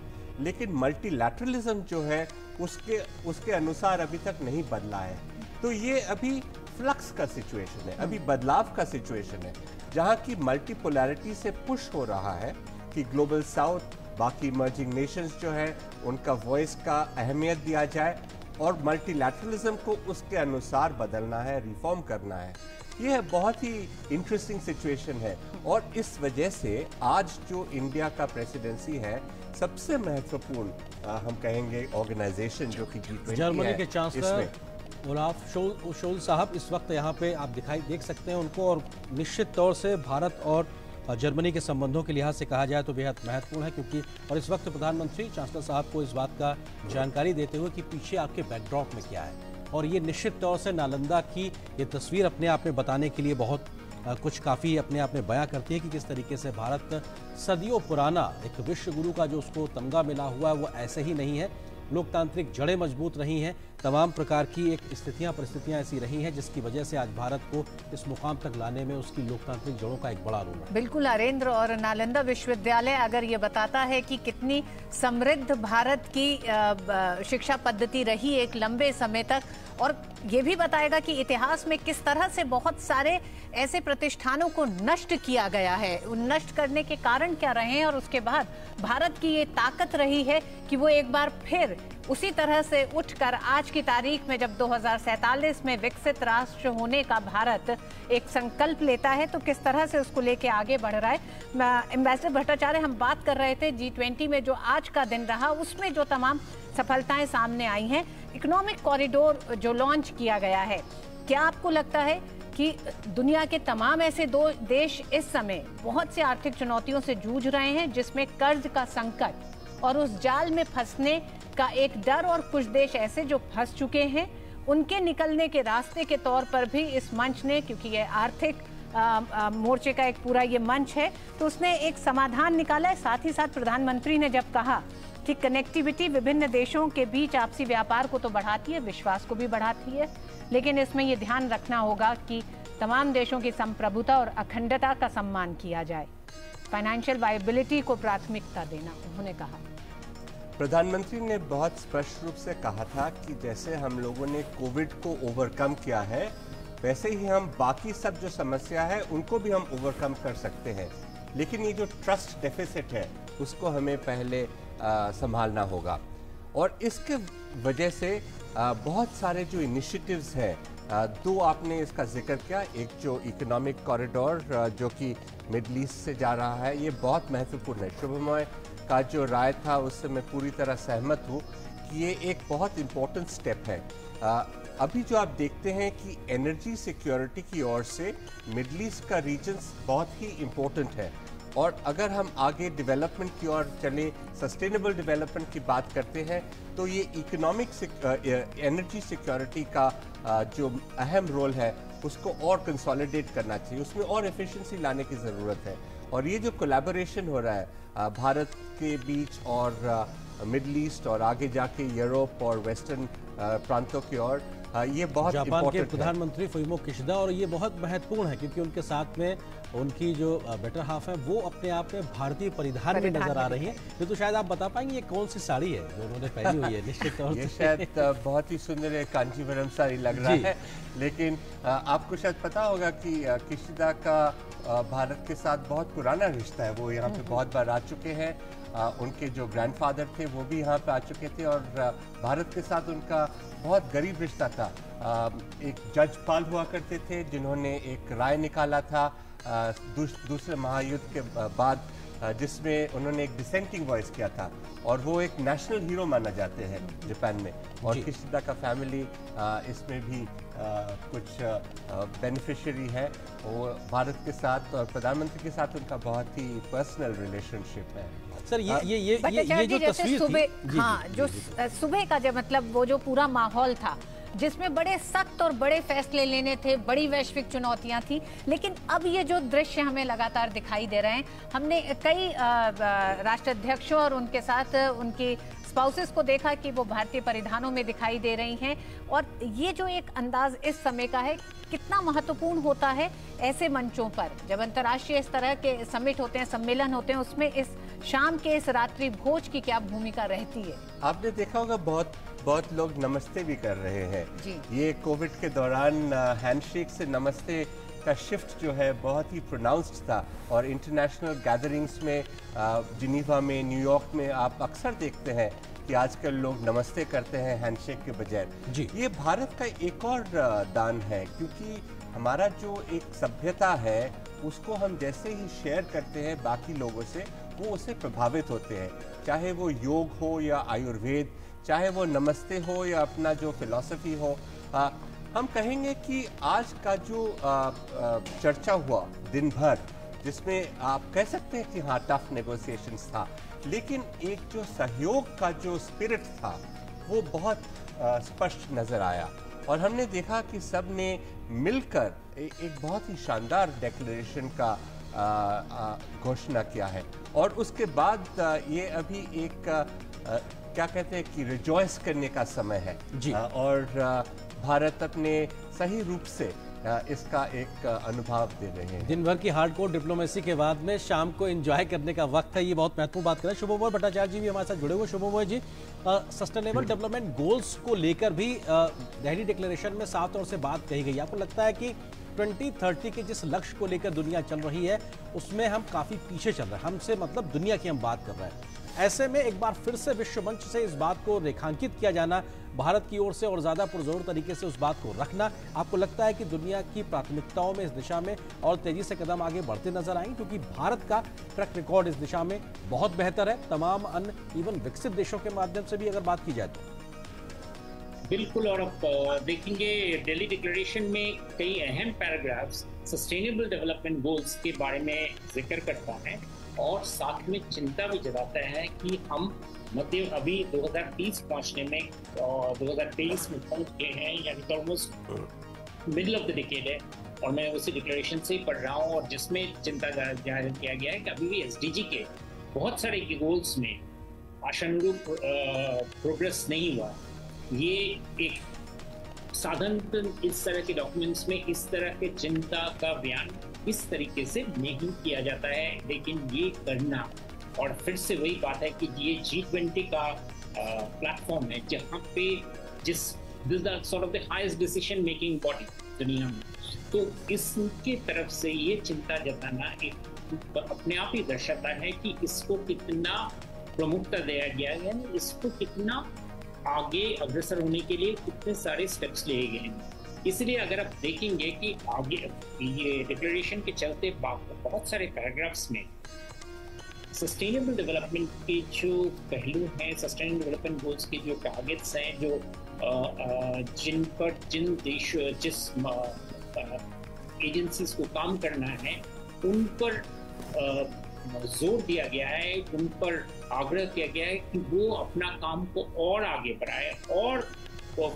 लेकिन मल्टीलैटरलिज्म जो है उसके अनुसार अभी तक नहीं बदला है। तो ये अभी फ्लक्स का सिचुएशन है, अभी बदलाव का सिचुएशन है, जहां की मल्टीपोलैरिटी से पुश हो रहा है कि ग्लोबल साउथ, बाकी इमर्जिंग नेशंस जो है उनका वॉइस का अहमियत दिया जाए और मल्टीलैटरलिज्म को उसके अनुसार बदलना है, रिफॉर्म करना है। यह बहुत ही इंटरेस्टिंग सिचुएशन है और इस वजह से आज जो इंडिया का प्रेसिडेंसी है, सबसे महत्वपूर्ण हम कहेंगे ऑर्गेनाइजेशन जो कि G20 जर्मनी के चांसलर ओलाफ शोल्ज साहब इस वक्त यहाँ पे आप देख सकते हैं उनको, और निश्चित तौर से भारत और जर्मनी के संबंधों के लिहाज से कहा जाए तो बेहद महत्वपूर्ण है, क्योंकि और इस वक्त प्रधानमंत्री चांसलर साहब को इस बात का जानकारी देते हुए कि पीछे आपके बैकड्रॉप में क्या है, और ये निश्चित तौर से नालंदा की ये तस्वीर अपने आप में बताने के लिए बहुत कुछ काफ़ी अपने आप में बयां करती है कि किस तरीके से भारत सदियों पुराना एक विश्व गुरु का जो उसको तमगा मिला हुआ है वो ऐसे ही नहीं है। लोकतांत्रिक जड़ें मजबूत रही हैं, तमाम प्रकार की एक परिस्थितियां ऐसी रही हैं जिसकी वजह से आज भारत को इस मुकाम तक लाने में उसकी लोकतांत्रिक जड़ों का एक बड़ा रोल है। बिल्कुल अरेंद्र, और नालंदा विश्वविद्यालय अगर ये बताता है कि कितनी समृद्ध भारत की शिक्षा पद्धति रही एक लंबे समय तक, और ये भी बताएगा कि इतिहास में किस तरह से बहुत सारे ऐसे प्रतिष्ठानों को नष्ट किया गया है, उन नष्ट करने के कारण क्या रहे हैं, और उसके बाद भारत की ये ताकत रही है कि वो एक बार फिर उसी तरह से उठकर आज की तारीख में जब 2047 में विकसित राष्ट्र होने का भारत एक संकल्प लेता है, तो किस तरह से उसको लेके आगे बढ़ रहा है। एम्बेसडर भट्टाचार्य, हम बात कर रहे थे G20 में जो आज का दिन रहा उसमें जो तमाम सफलताएं सामने आई हैं, इकोनॉमिक कॉरिडोर जो लॉन्च किया गया है, क्या आपको लगता है कि दुनिया के तमाम ऐसे दो देश इस समय बहुत सी आर्थिक चुनौतियों से जूझ रहे हैं, जिसमें कर्ज का संकट और उस जाल में फंसने का एक डर, और कुछ देश ऐसे जो फंस चुके हैं उनके निकलने के रास्ते के तौर पर भी इस मंच ने, क्योंकि ये आर्थिक मोर्चे का एक पूरा ये मंच है, तो उसने एक समाधान निकाला है। साथ ही साथ प्रधानमंत्री ने जब कहा कि कनेक्टिविटी विभिन्न देशों के बीच आपसी व्यापार को तो बढ़ाती है, विश्वास को भी बढ़ाती है, लेकिन इसमें ये ध्यान रखना होगा कि तमाम देशों की संप्रभुता और अखंडता का सम्मान किया जाए, फाइनेंशियल वायबिलिटी को प्राथमिकता देना, उन्होंने कहा। प्रधानमंत्री ने बहुत स्पष्ट रूप से कहा था कि जैसे हम लोगों ने कोविड को ओवरकम किया है, वैसे ही हम बाकी सब जो समस्या है उनको भी हम ओवरकम कर सकते हैं, लेकिन ये जो ट्रस्ट डेफिसिट है उसको हमें पहले संभालना होगा। और इसके वजह से बहुत सारे जो इनिशिएटिव्स हैं, दो आपने इसका जिक्र किया, एक जो इकोनॉमिक कॉरिडोर जो कि मिडल ईस्ट से जा रहा है, ये बहुत महत्वपूर्ण है। शुभमय का जो राय था उससे मैं पूरी तरह सहमत हूँ कि ये एक बहुत इम्पोर्टेंट स्टेप है। अभी जो आप देखते हैं कि एनर्जी सिक्योरिटी की ओर से मिडल ईस्ट का रीजन्स बहुत ही इम्पोर्टेंट है, और अगर हम आगे डेवलपमेंट की ओर चले, सस्टेनेबल डेवलपमेंट की बात करते हैं, तो ये इकोनॉमिक एनर्जी सिक्योरिटी का जो अहम रोल है उसको और कंसोलिडेट करना चाहिए, उसमें और एफिशिएंसी लाने की ज़रूरत है। और ये जो कोलैबोरेशन हो रहा है भारत के बीच और मिडल ईस्ट और आगे जाके यूरोप और वेस्टर्न प्रांतों की ओर, ये बहुत जापान के प्रधानमंत्री फुमियो किशिदा, और ये बहुत महत्वपूर्ण है क्योंकि उनके साथ में उनकी जो बेटर हाफ है वो अपने आप में भारतीय परिधान में नजर आ रही है। ये तो शायद आप बता पाएंगे ये कौन सी साड़ी है जो उन्होंने पहनी हुई है? निश्चित तौर से ये शायद बहुत ही सुंदर कांचीवरम साड़ी लग रहा है, लेकिन आपको शायद पता होगा कि किशिदा का भारत के साथ बहुत पुराना रिश्ता है। वो यहाँ पे बहुत बार आ चुके हैं, उनके जो ग्रैंडफादर थे वो भी यहाँ पे आ चुके थे, और भारत के साथ उनका बहुत गरीब रिश्ता था। एक जज पाल हुआ करते थे जिन्होंने एक राय निकाला था दूसरे महायुद्ध के बाद, जिसमें उन्होंने एक डिसेंटिंग वॉइस किया था, और वो एक नेशनल हीरो माना जाते हैं जापान में। और किशिदा का फैमिली इसमें भी कुछ बेनिफिशियरी है। वो भारत के साथ और प्रधानमंत्री के साथ उनका बहुत ही पर्सनल रिलेशनशिप है। सर ये जो तस्वीर सुबह, हाँ, जो सुबह का जब मतलब वो जो पूरा माहौल था, जिसमें बड़े सख्त और बड़े फैसले लेने थे, बड़ी वैश्विक चुनौतियां थी। लेकिन अब ये जो दृश्य हमें लगातार दिखाई दे रहे हैं, हमने कई राष्ट्राध्यक्षों और उनके साथ उनकी स्पाउसेस को देखा कि वो भारतीय परिधानों में दिखाई दे रही हैं। और ये जो एक अंदाज इस समय का है, कितना महत्वपूर्ण होता है ऐसे मंचों पर जब अंतर्राष्ट्रीय इस तरह के समिट होते हैं, सम्मेलन होते हैं, उसमें इस शाम के इस रात्रि भोज की क्या भूमिका रहती है? आपने देखा होगा बहुत लोग नमस्ते भी कर रहे हैं जी। ये कोविड के दौरान हैंडशेक से नमस्ते का शिफ्ट जो है बहुत ही प्रोनाउंस्ड था। और इंटरनेशनल गैदरिंग्स में जिनीवा में, न्यूयॉर्क में आप अक्सर देखते हैं कि आजकल लोग नमस्ते करते हैं हैंडशेक के बजाय। ये भारत का एक और दान है, क्योंकि हमारा जो एक सभ्यता है उसको हम जैसे ही शेयर करते हैं बाकी लोगों से, वो उससे प्रभावित होते हैं। चाहे वो योग हो या आयुर्वेद, चाहे वो नमस्ते हो या अपना जो फिलॉसफी हो। हम कहेंगे कि आज का जो चर्चा हुआ दिन भर, जिसमें आप कह सकते हैं कि हाँ टफ नेगोशिएशंस था, लेकिन एक जो सहयोग का जो स्पिरिट था वो बहुत स्पष्ट नज़र आया। और हमने देखा कि सब ने मिलकर एक बहुत ही शानदार डिक्लेरेशन का घोषणा किया है। और उसके बाद ये अभी एक क्या कहते हैं कि रिजॉइस करने का समय है जी। और भारत अपने सही रूप से इसका एक अनुभव दे रहे हैं। दिन भर की हार्डकोर डिप्लोमेसी के बाद में शाम को एंजॉय करने का वक्त है, ये बहुत महत्वपूर्ण बात करें। शुभमोय भट्टाचार्य जी भी हमारे साथ जुड़े हुए। शुभमोय जी, सस्टेनेबल डेवलपमेंट गोल्स को लेकर भी दिल्ली डिक्लेरेशन में साफ तौर से बात कही गई। आपको लगता है कि 2030 के जिस लक्ष्य को लेकर दुनिया चल रही है उसमें हम काफी पीछे चल रहे हैं, हमसे मतलब दुनिया की हम बात कर रहे हैं। ऐसे में एक बार फिर से विश्व मंच से इस बात को रेखांकित किया जाना भारत की ओर से और ज्यादा पुरजोर तरीके से उस बात को रखना, आपको लगता है कि दुनिया की प्राथमिकताओं में इस दिशा में और तेजी से कदम आगे बढ़ते नजर आएंगे? क्योंकि भारत का ट्रैक रिकॉर्ड इस दिशा में बहुत बेहतर है तमाम अन्य इवन विकसित देशों के माध्यम से भी अगर बात की जाए तो। बिल्कुल, और अब देखेंगे दिल्ली डिक्लेरेशन में कई अहम पैराग्राफ्स सस्टेनेबल डेवलपमेंट गोल्स के बारे में जिक्र करता है और साथ में चिंता भी जताता है कि हम मध्य अभी 2030 पहुंचने में 2023 में पहुंच गए हैं, यानी almost middle of the decade है। और मैं उसी डिक्लेरेशन से ही पढ़ रहा हूँ और जिसमें चिंता जाहिर किया गया है कि अभी भी एसडीजी के बहुत सारे गोल्स में आशानुरूप प्रोग्रेस नहीं हुआ। ये एक साधारण इस तरह के डॉक्यूमेंट्स में इस तरह के चिंता का बयान इस तरीके से नहीं किया जाता है, लेकिन ये करना, और फिर से वही बात है कि ये G20 का प्लेटफॉर्म है जहाँ पे this sort of the highest decision making body दुनिया में, तो इसके तरफ से ये चिंता जताना एक अपने आप ही दर्शाता है कि इसको कितना प्रमुखता दिया गया है, इसको कितना आगे अग्रसर होने के लिए कितने सारे स्टेप्स लिए गए हैं। इसलिए अगर आप देखेंगे कि आगे ये डिक्लेरेशन के चलते बहुत सारे पैराग्राफ्स में सस्टेनेबल डेवलपमेंट के जो पहलू हैं, सस्टेनेबल डेवलपमेंट गोल्स के जो टारगेट्स हैं, जो जिन देश जिस एजेंसीज को काम करना है उन पर जोर दिया गया है, उन पर आग्रह किया गया है कि वो अपना काम को और आगे बढ़ाए और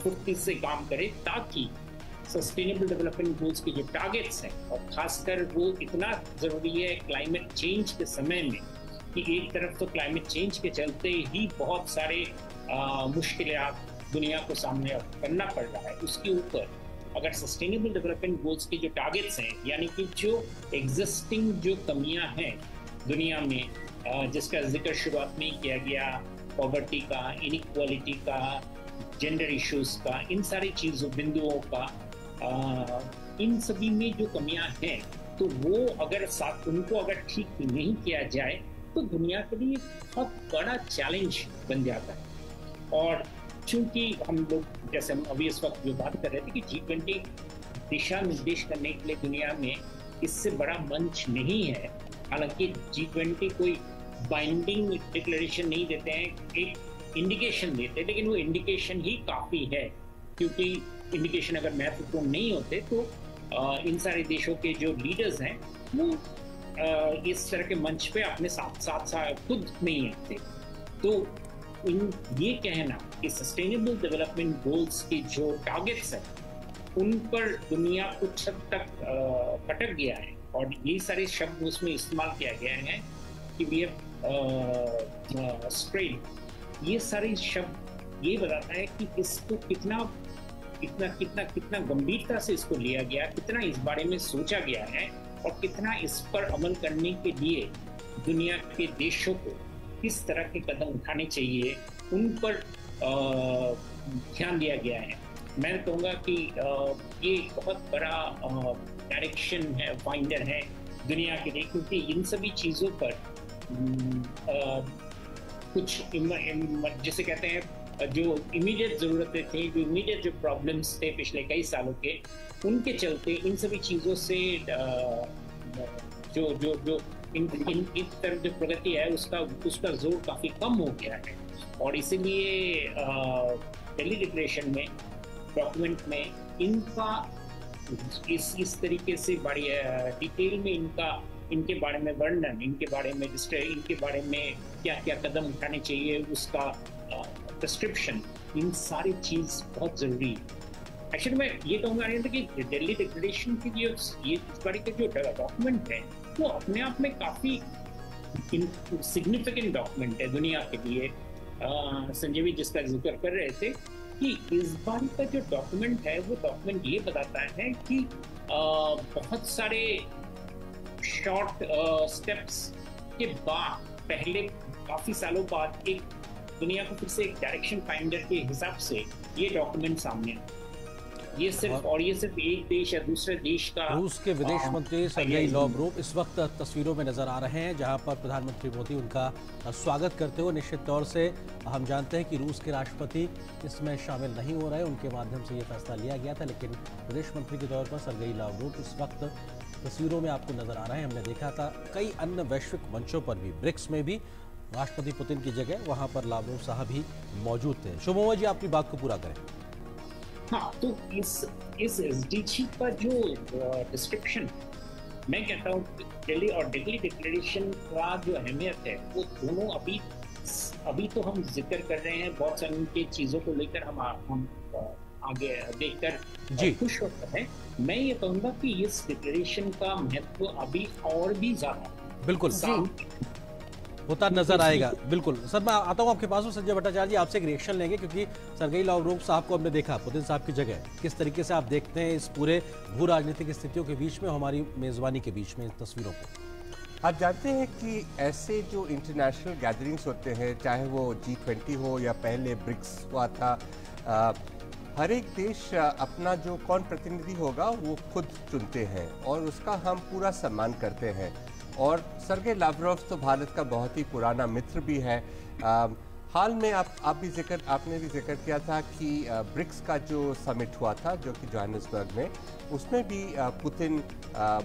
फुर्ती से काम करे, ताकि सस्टेनेबल डेवलपमेंट गोल्स के जो टारगेट्स हैं, और खासकर वो इतना जरूरी है क्लाइमेट चेंज के समय में कि एक तरफ तो क्लाइमेट चेंज के चलते ही बहुत सारे मुश्किलात दुनिया को सामने करना पड़ रहा है, उसके ऊपर अगर सस्टेनेबल डेवलपमेंट गोल्स के जो टारगेट्स हैं, यानी कि जो एग्जिस्टिंग जो कमियां हैं दुनिया में, जिसका जिक्र शुरुआत में ही किया गया, पॉवर्टी का, इनइक्वालिटी का, जेंडर इश्यूज का, इन सारी चीज़ों बिंदुओं का, इन सभी में जो कमियां हैं, तो वो अगर उनको अगर ठीक नहीं किया जाए तो दुनिया के लिए बहुत बड़ा चैलेंज बन जाता है। और चूंकि हम लोग जैसे हम अभी इस वक्त जो बात कर रहे थे कि G20 दिशा निर्देश करने के लिए दुनिया में इससे बड़ा मंच नहीं है, हालांकि G20 कोई बाइंडिंग डिक्लेरेशन नहीं देते हैं, एक इंडिकेशन देते हैं, लेकिन वो इंडिकेशन ही काफ़ी है, क्योंकि इंडिकेशन अगर महत्वपूर्ण नहीं होते तो इन सारे देशों के जो लीडर्स हैं वो इस तरह के मंच पे अपने साथ खुद नहीं आते। तो ये कहना कि सस्टेनेबल डेवलपमेंट गोल्स के जो टारगेट्स हैं उन पर दुनिया कुछ हद तक भटक गया है, और ये सारे शब्द उसमें इस्तेमाल किया गया है कि वी हैव स्ट्रेड, ये सारे शब्द ये बताता है कि इसको कितना कितना कितना कितना गंभीरता से इसको लिया गया, कितना इस बारे में सोचा गया है, और कितना इस पर अमल करने के लिए दुनिया के देशों को किस तरह के कदम उठाने चाहिए, उन पर ध्यान दिया गया है। मैं कहूँगा कि ये बहुत बड़ा डायरेक्शन है, फाइंडर है दुनिया के लिए, क्योंकि इन सभी चीज़ों पर कुछ जैसे कहते हैं जो इमीडिएट ज़रूरतें थी, जो इमीडिएट जो प्रॉब्लम्स थे पिछले कई सालों के, उनके चलते इन सभी चीज़ों से जो जो जो इन तरफ जो प्रगति है उसका जोर काफ़ी कम हो गया है। और इसीलिए दिल्ली डिक्लेरेशन में, डॉक्यूमेंट में इनका इस तरीके से बड़ी डिटेल में इनके बारे में वर्णन, इनके बारे में क्या क्या कदम उठाने चाहिए, उसका प्रिस्क्रिप्शन, इन सारी चीज़ बहुत ज़रूरी है। एक्चुअली मैं ये कहूँगा कि दिल्ली डिक्लेरेशन की ये इस बारे का जो डॉक्यूमेंट है वो अपने आप में काफ़ी सिग्निफिकेंट डॉक्यूमेंट है दुनिया के लिए। संजय भी जिसका जिक्र कर रहे थे कि इस बार का जो डॉक्यूमेंट है वो डॉक्यूमेंट ये बताता है कि बहुत सारे शॉर्ट स्टेप्स के बाद, पहले काफ़ी सालों बाद एक दुनिया को फिर से एक डायरेक्शन फाइंडर के हिसाब से ये डॉक्यूमेंट सामने आया। ये सिर्फ एक देश या दूसरे देश का। रूस के विदेश मंत्री सर्गेई लावरोव इस वक्त तस्वीरों में नजर आ रहे हैं, जहां पर प्रधानमंत्री मोदी उनका स्वागत करते हुए। निश्चित तौर से हम जानते हैं कि रूस के राष्ट्रपति इसमें शामिल नहीं हो रहे, उनके माध्यम से ये फैसला लिया गया था, लेकिन विदेश मंत्री के तौर पर सर्गेई लावरोव इस वक्त तस्वीरों में आपको नजर आ रहे हैं। हमने देखा था कई अन्य वैश्विक मंचों पर भी, ब्रिक्स में भी राष्ट्रपति पुतिन की जगह वहां पर लावरोव साहब भी मौजूद थे। शुभमोय जी, आपकी बात को पूरा करें। हाँ, तो इस एसडीजी का जो डिस्क्रिप्शन, मैं कहता हूँ दिल्ली और दिल्ली डिक्लेरेशन का जो अहमियत है वो दोनों अभी तो हम जिक्र कर रहे हैं, बहुत सारी उनकी चीज़ों को लेकर हम आगे देखकर खुश होते हैं। मैं ये कहूँगा कि इस डिक्लेरेशन का महत्व अभी और भी ज़्यादा बिल्कुल होता नजर आएगा। बिल्कुल सर, मैं आता हूँ आपके पास। संजय भट्टाचार्य जी, आपसे एक रिएक्शन लेंगे, क्योंकि सर्गेई लावरोव साहब को हमने देखा पुतिन साहब की जगह। किस तरीके से आप देखते हैं इस पूरे भू राजनीतिक स्थितियों के बीच में, हमारी मेजबानी के बीच में, इन तस्वीरों को? आप जानते हैं कि ऐसे जो इंटरनेशनल गैदरिंग्स होते हैं, चाहे वो G20 हो या पहले ब्रिक्स हुआ था, हर एक देश अपना जो कौन प्रतिनिधि होगा वो खुद चुनते हैं और उसका हम पूरा सम्मान करते हैं। और सर्गेई लावरोव तो भारत का बहुत ही पुराना मित्र भी है। हाल में आपने भी जिक्र किया था कि ब्रिक्स का जो समिट हुआ था, जो कि जोहान्सबर्ग में, उसमें भी पुतिन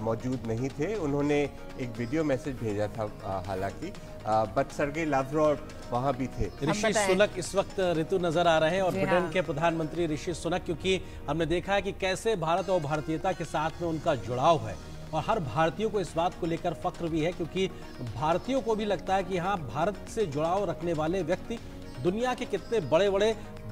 मौजूद नहीं थे। उन्होंने एक वीडियो मैसेज भेजा था हालांकि, बट सर्गेई लावरोव वहाँ भी थे। ऋषि सुनक इस वक्त ऋतु नजर आ रहे हैं, और ब्रिटेन के प्रधानमंत्री ऋषि सुनक, क्योंकि हमने देखा है कि कैसे भारत और भारतीयता के साथ में उनका जुड़ाव है, और हर भारतीयों को इस बात को लेकर फख्र भी है, क्योंकि भारतीयों को भी लगता है कि हाँ, भारत से जुड़ाव रखने वाले व्यक्ति दुनिया के कितने बड़े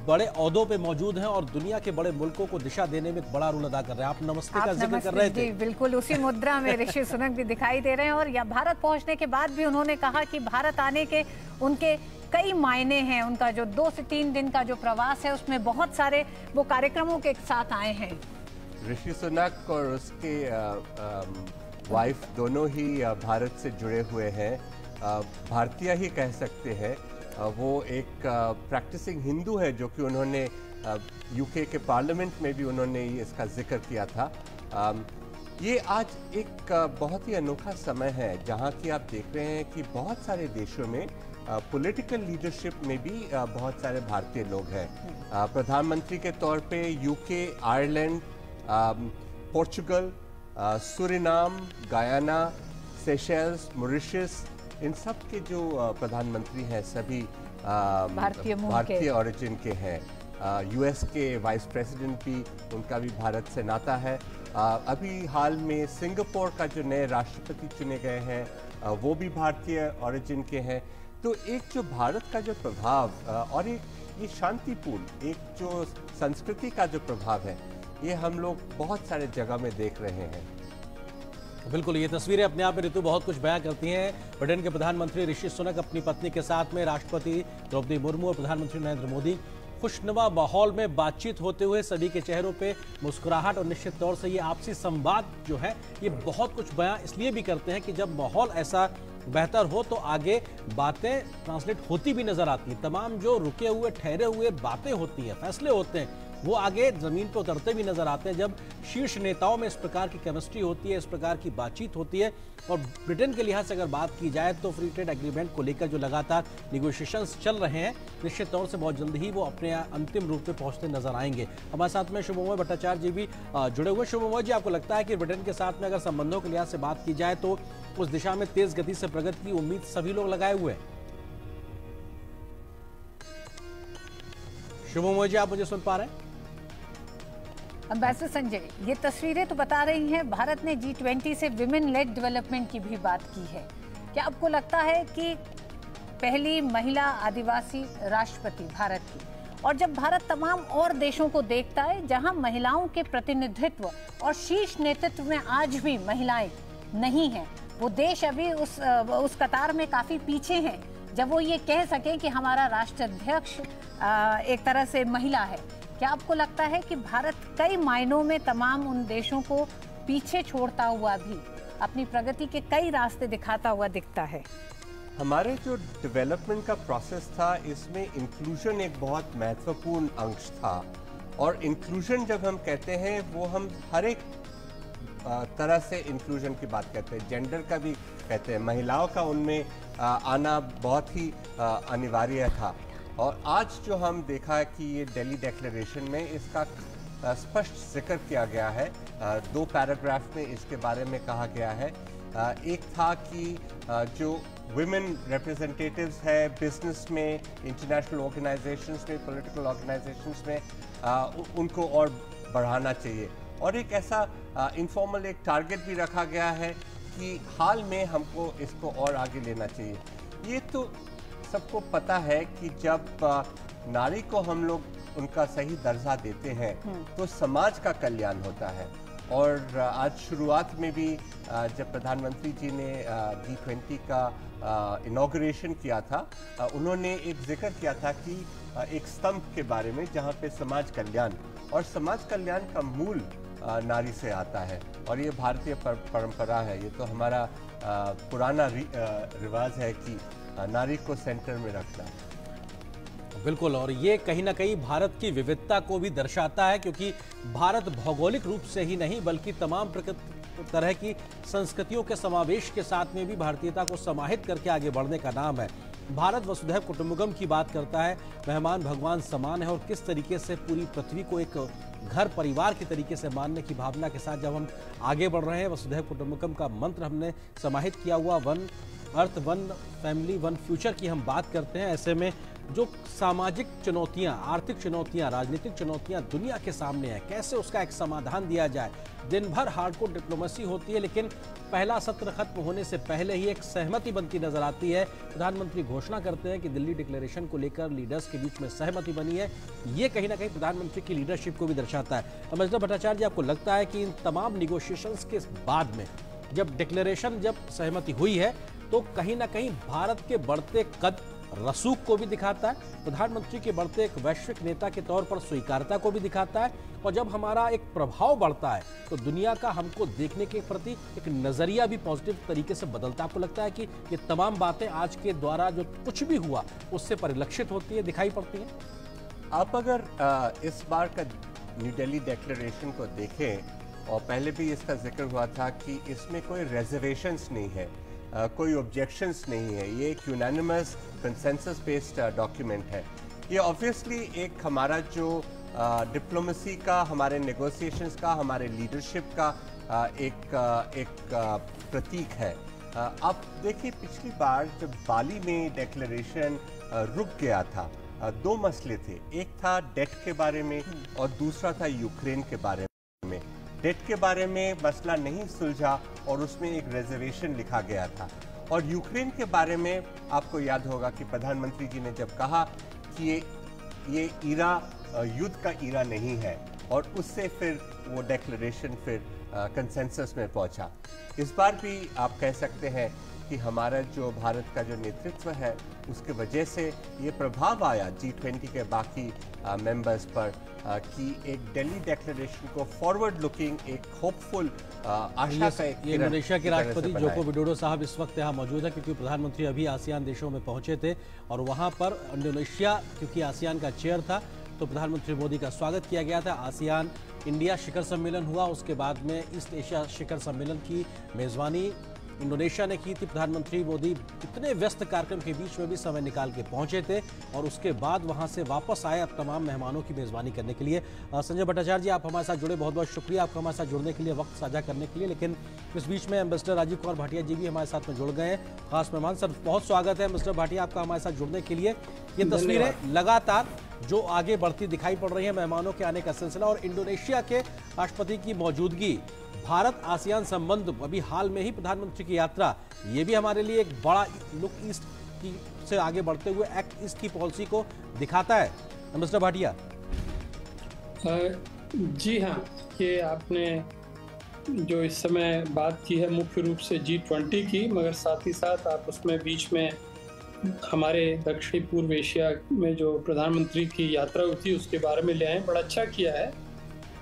ओहदों पे मौजूद हैं और दुनिया के बड़े मुल्कों को दिशा देने में बड़ा रोल अदा कर रहे हैं। आप नमस्ते का जिक्र कर रहे थे। बिल्कुल उसी मुद्रा में ऋषि सुनक भी दिखाई दे रहे हैं, और भारत पहुंचने के बाद भी उन्होंने कहा कि भारत आने के उनके कई मायने हैं। उनका जो 2 से 3 दिन का जो प्रवास है उसमें बहुत सारे वो कार्यक्रमों के साथ आए हैं। ऋषि सुनक और उसके वाइफ दोनों ही भारत से जुड़े हुए हैं, भारतीय ही कह सकते हैं। वो एक प्रैक्टिसिंग हिंदू है, जो कि उन्होंने यूके के पार्लियामेंट में भी उन्होंने इसका जिक्र किया था। ये आज एक बहुत ही अनोखा समय है, जहाँ की आप देख रहे हैं कि बहुत सारे देशों में पॉलिटिकल लीडरशिप में भी बहुत सारे भारतीय लोग हैं। प्रधानमंत्री के तौर पे UK, Ireland, Portugal, Suriname, Guyana, Seychelles, Mauritius, इन सब के जो प्रधानमंत्री हैं सभी भारतीय ओरिजिन के हैं। यूएस के वाइस प्रेसिडेंट भी, उनका भी भारत से नाता है। अभी हाल में सिंगापुर का जो नए राष्ट्रपति चुने गए हैं वो भी भारतीय ओरिजिन के हैं। तो एक जो भारत का जो प्रभाव और एक ये शांतिपूर्ण एक जो संस्कृति का जो प्रभाव है, ये हम लोग बहुत सारे जगह में देख रहे हैं। बिल्कुल, ये तस्वीरें अपने आप में ऋतु बहुत कुछ बयां करती हैं। ब्रिटेन के प्रधानमंत्री ऋषि सुनक अपनी पत्नी के साथ में, राष्ट्रपति द्रौपदी मुर्मू और प्रधानमंत्री नरेंद्र मोदी खुशनुमा माहौल में बातचीत होते हुए, सभी के चेहरों पे मुस्कुराहट, और निश्चित तौर से ये आपसी संवाद जो है ये बहुत कुछ बयां इसलिए भी करते हैं कि जब माहौल ऐसा बेहतर हो तो आगे बातें ट्रांसलेट होती भी नजर आती हैं। तमाम जो रुके हुए ठहरे हुए बातें होती हैं, फैसले होते हैं, वो आगे जमीन पर उतरते भी नजर आते हैं जब शीर्ष नेताओं में इस प्रकार की केमिस्ट्री होती है, इस प्रकार की बातचीत होती है। और ब्रिटेन के लिहाज से अगर बात की जाए तो फ्री ट्रेड एग्रीमेंट को लेकर जो लगातार निगोशिएशंस चल रहे हैं, निश्चित तौर से बहुत जल्द ही वो अपने अंतिम रूप में पहुंचते नजर आएंगे। हमारे साथ में शुभमोय भट्टाचार्य जी भी जुड़े हुए। शुभमोय जी, आपको लगता है कि ब्रिटेन के साथ में अगर संबंधों के लिहाज से बात की जाए तो उस दिशा में तेज गति से प्रगति की उम्मीद सभी लोग लगाए हुए हैं? शुभमोय जी, आप मुझे सुन पा रहे हैं? अम्बेसडर संजय, ये तस्वीरें तो बता रही हैं भारत ने G20 से विमेन लेड डेवलपमेंट की भी बात की है। क्या आपको लगता है कि पहली महिला आदिवासी राष्ट्रपति भारत की, और जब भारत तमाम और देशों को देखता है जहां महिलाओं के प्रतिनिधित्व और शीर्ष नेतृत्व में आज भी महिलाएं नहीं हैं, वो देश अभी उस कतार में काफी पीछे हैं जब वो ये कह सके कि हमारा राष्ट्राध्यक्ष एक तरह से महिला है। क्या आपको लगता है कि भारत कई मायनों में तमाम उन देशों को पीछे छोड़ता हुआ भी अपनी प्रगति के कई रास्ते दिखाता हुआ दिखता है? हमारे जो डेवलपमेंट का प्रोसेस था, इसमें इंक्लूजन एक बहुत महत्वपूर्ण अंश था। और इंक्लूजन जब हम कहते हैं, वो हम हर एक तरह से इंक्लूजन की बात करते हैं, जेंडर का भी कहते हैं, महिलाओं का उनमें आना बहुत ही अनिवार्य था। और आज जो हम देखा है कि ये दिल्ली डिक्लेरेशन में इसका स्पष्ट जिक्र किया गया है, 2 पैराग्राफ में इसके बारे में कहा गया है। एक था कि जो वुमेन रिप्रेजेंटेटिव्स है बिजनेस में, इंटरनेशनल ऑर्गेनाइजेशंस में, पॉलिटिकल ऑर्गेनाइजेशंस में, उनको और बढ़ाना चाहिए। और एक ऐसा इनफॉर्मल एक टारगेट भी रखा गया है कि हाल में हमको इसको और आगे लेना चाहिए। ये तो सबको पता है कि जब नारी को हम लोग उनका सही दर्जा देते हैं तो समाज का कल्याण होता है। और आज शुरुआत में भी जब प्रधानमंत्री जी ने G20 का इनॉग्रेशन किया था, उन्होंने एक जिक्र किया था कि एक स्तंभ के बारे में जहां पे समाज कल्याण, और समाज कल्याण का मूल नारी से आता है। और ये भारतीय परंपरा है, ये तो हमारा पुराना रिवाज है कि नारी को सेंटर में रखना। बिल्कुल, और ये कहीं ना कहीं भारत की विविधता को भी दर्शाता है, क्योंकि भारत भौगोलिक रूप से ही नहीं बल्कि तमाम तरह की संस्कृतियों के समावेश के साथ में भी भारतीयता को समाहित करके आगे बढ़ने का नाम है। भारत वसुधैव कुटुंबकम की बात करता है, मेहमान भगवान समान है, और किस तरीके से पूरी पृथ्वी को एक घर परिवार की तरीके से मानने की भावना के साथ जब हम आगे बढ़ रहे हैं, वसुधैव कुटुंबकम का मंत्र हमने समाहित किया हुआ, one earth one family one future की हम बात करते हैं। ऐसे में जो सामाजिक चुनौतियां, आर्थिक चुनौतियां, राजनीतिक चुनौतियां दुनिया के सामने है, कैसे उसका एक समाधान दिया जाए। दिन भर हार्डकोर डिप्लोमेसी होती है, लेकिन पहला सत्र खत्म होने से पहले ही एक सहमति बनती नजर आती है। प्रधानमंत्री घोषणा करते हैं कि दिल्ली डिक्लेरेशन को लेकर लीडर्स के बीच में सहमति बनी है। ये कहीं ना कहीं प्रधानमंत्री की लीडरशिप को भी दर्शाता है। अम्बेसडर भट्टाचार्य जी, आपको लगता है कि इन तमाम निगोशिएशंस के बाद में जब डिक्लेरेशन, जब सहमति हुई है, तो कहीं ना कहीं भारत के बढ़ते कद रसूख को भी दिखाता है, प्रधानमंत्री के बढ़ते एक वैश्विक नेता के तौर पर स्वीकार्यता को भी दिखाता है, और जब हमारा एक प्रभाव बढ़ता है तो दुनिया का हमको देखने के प्रति एक नजरिया भी पॉजिटिव तरीके से बदलता है। आपको लगता है कि ये तमाम बातें आज के द्वारा जो कुछ भी हुआ उससे परिलक्षित होती है, दिखाई पड़ती है? आप अगर इस बार का न्यू दिल्ली डिक्लेरेशन को देखें, और पहले भी इसका जिक्र हुआ था कि इसमें कोई रिजर्वेशंस नहीं है, कोई ऑब्जेक्शंस नहीं है, ये एक यूनानिमस कंसेंसस बेस्ड डॉक्यूमेंट है। ये ऑब्वियसली एक हमारा जो डिप्लोमेसी का, हमारे नेगोशिएशंस का, हमारे लीडरशिप का एक प्रतीक है। आप देखिए, पिछली बार जब बाली में डिक्लेरेशन रुक गया था, 2 मसले थे, एक था डेट के बारे में और दूसरा था यूक्रेन के बारे में। डेट के बारे में मसला नहीं सुलझा और उसमें एक रिजर्वेशन लिखा गया था, और यूक्रेन के बारे में आपको याद होगा कि प्रधानमंत्री जी ने जब कहा कि ये ईरा युद्ध का ईरा नहीं है, और उससे फिर वो डेक्लेरेशन फिर कंसेंसस में पहुंचा। इस बार भी आप कह सकते हैं कि हमारा जो भारत का जो नेतृत्व है उसके वजह से ये प्रभाव आया G20 के बाकी मेंबर्स पर कि एक दिल्ली डेक्लेरेशन को फॉरवर्ड लुकिंग, एक होपफुल आशा का एक इंडोनेशिया के राष्ट्रपति जोको विडोडो साहब इस वक्त यहाँ मौजूद है, क्योंकि प्रधानमंत्री अभी आसियान देशों में पहुंचे थे और वहां पर इंडोनेशिया क्योंकि आसियान का चेयर था तो प्रधानमंत्री मोदी का स्वागत किया गया था। आसियान इंडिया शिखर सम्मेलन हुआ, उसके बाद में ईस्ट एशिया शिखर सम्मेलन की मेजबानी इंडोनेशिया ने की थी। प्रधानमंत्री मोदी इतने व्यस्त कार्यक्रम के बीच में भी समय निकाल के पहुंचे थे और उसके बाद वहां से वापस आए अब तमाम मेहमानों की मेजबानी करने के लिए। संजय भट्टाचार्य जी, आप हमारे साथ जुड़े, बहुत बहुत शुक्रिया आपका हमारे साथ जुड़ने के लिए, वक्त साझा करने के लिए। लेकिन इस बीच में एम्बेसडर राजीव कुमार भाटिया जी भी हमारे साथ में जुड़ गए हैं, खास मेहमान। सर बहुत स्वागत है मिस्टर भाटिया आपका हमारे साथ जुड़ने के लिए। ये तस्वीरें लगातार जो आगे बढ़ती दिखाई पड़ रही है, मेहमानों के आने का सिलसिला और इंडोनेशिया के राष्ट्रपति की मौजूदगी, भारत आसियान संबंध, अभी हाल में ही प्रधानमंत्री की यात्रा, ये भी हमारे लिए एक बड़ा लुक ईस्ट की से आगे बढ़ते हुए एक्ट ईस्ट की पॉलिसी को दिखाता है। मिस्टर भाटिया। जी हाँ, ये आपने जो इस समय बात की है मुख्य रूप से G20 की, मगर साथ ही साथ आप उसमें बीच में हमारे दक्षिण पूर्व एशिया में जो प्रधानमंत्री की यात्रा हुई थी उसके बारे में ले आए। बड़ा अच्छा किया है,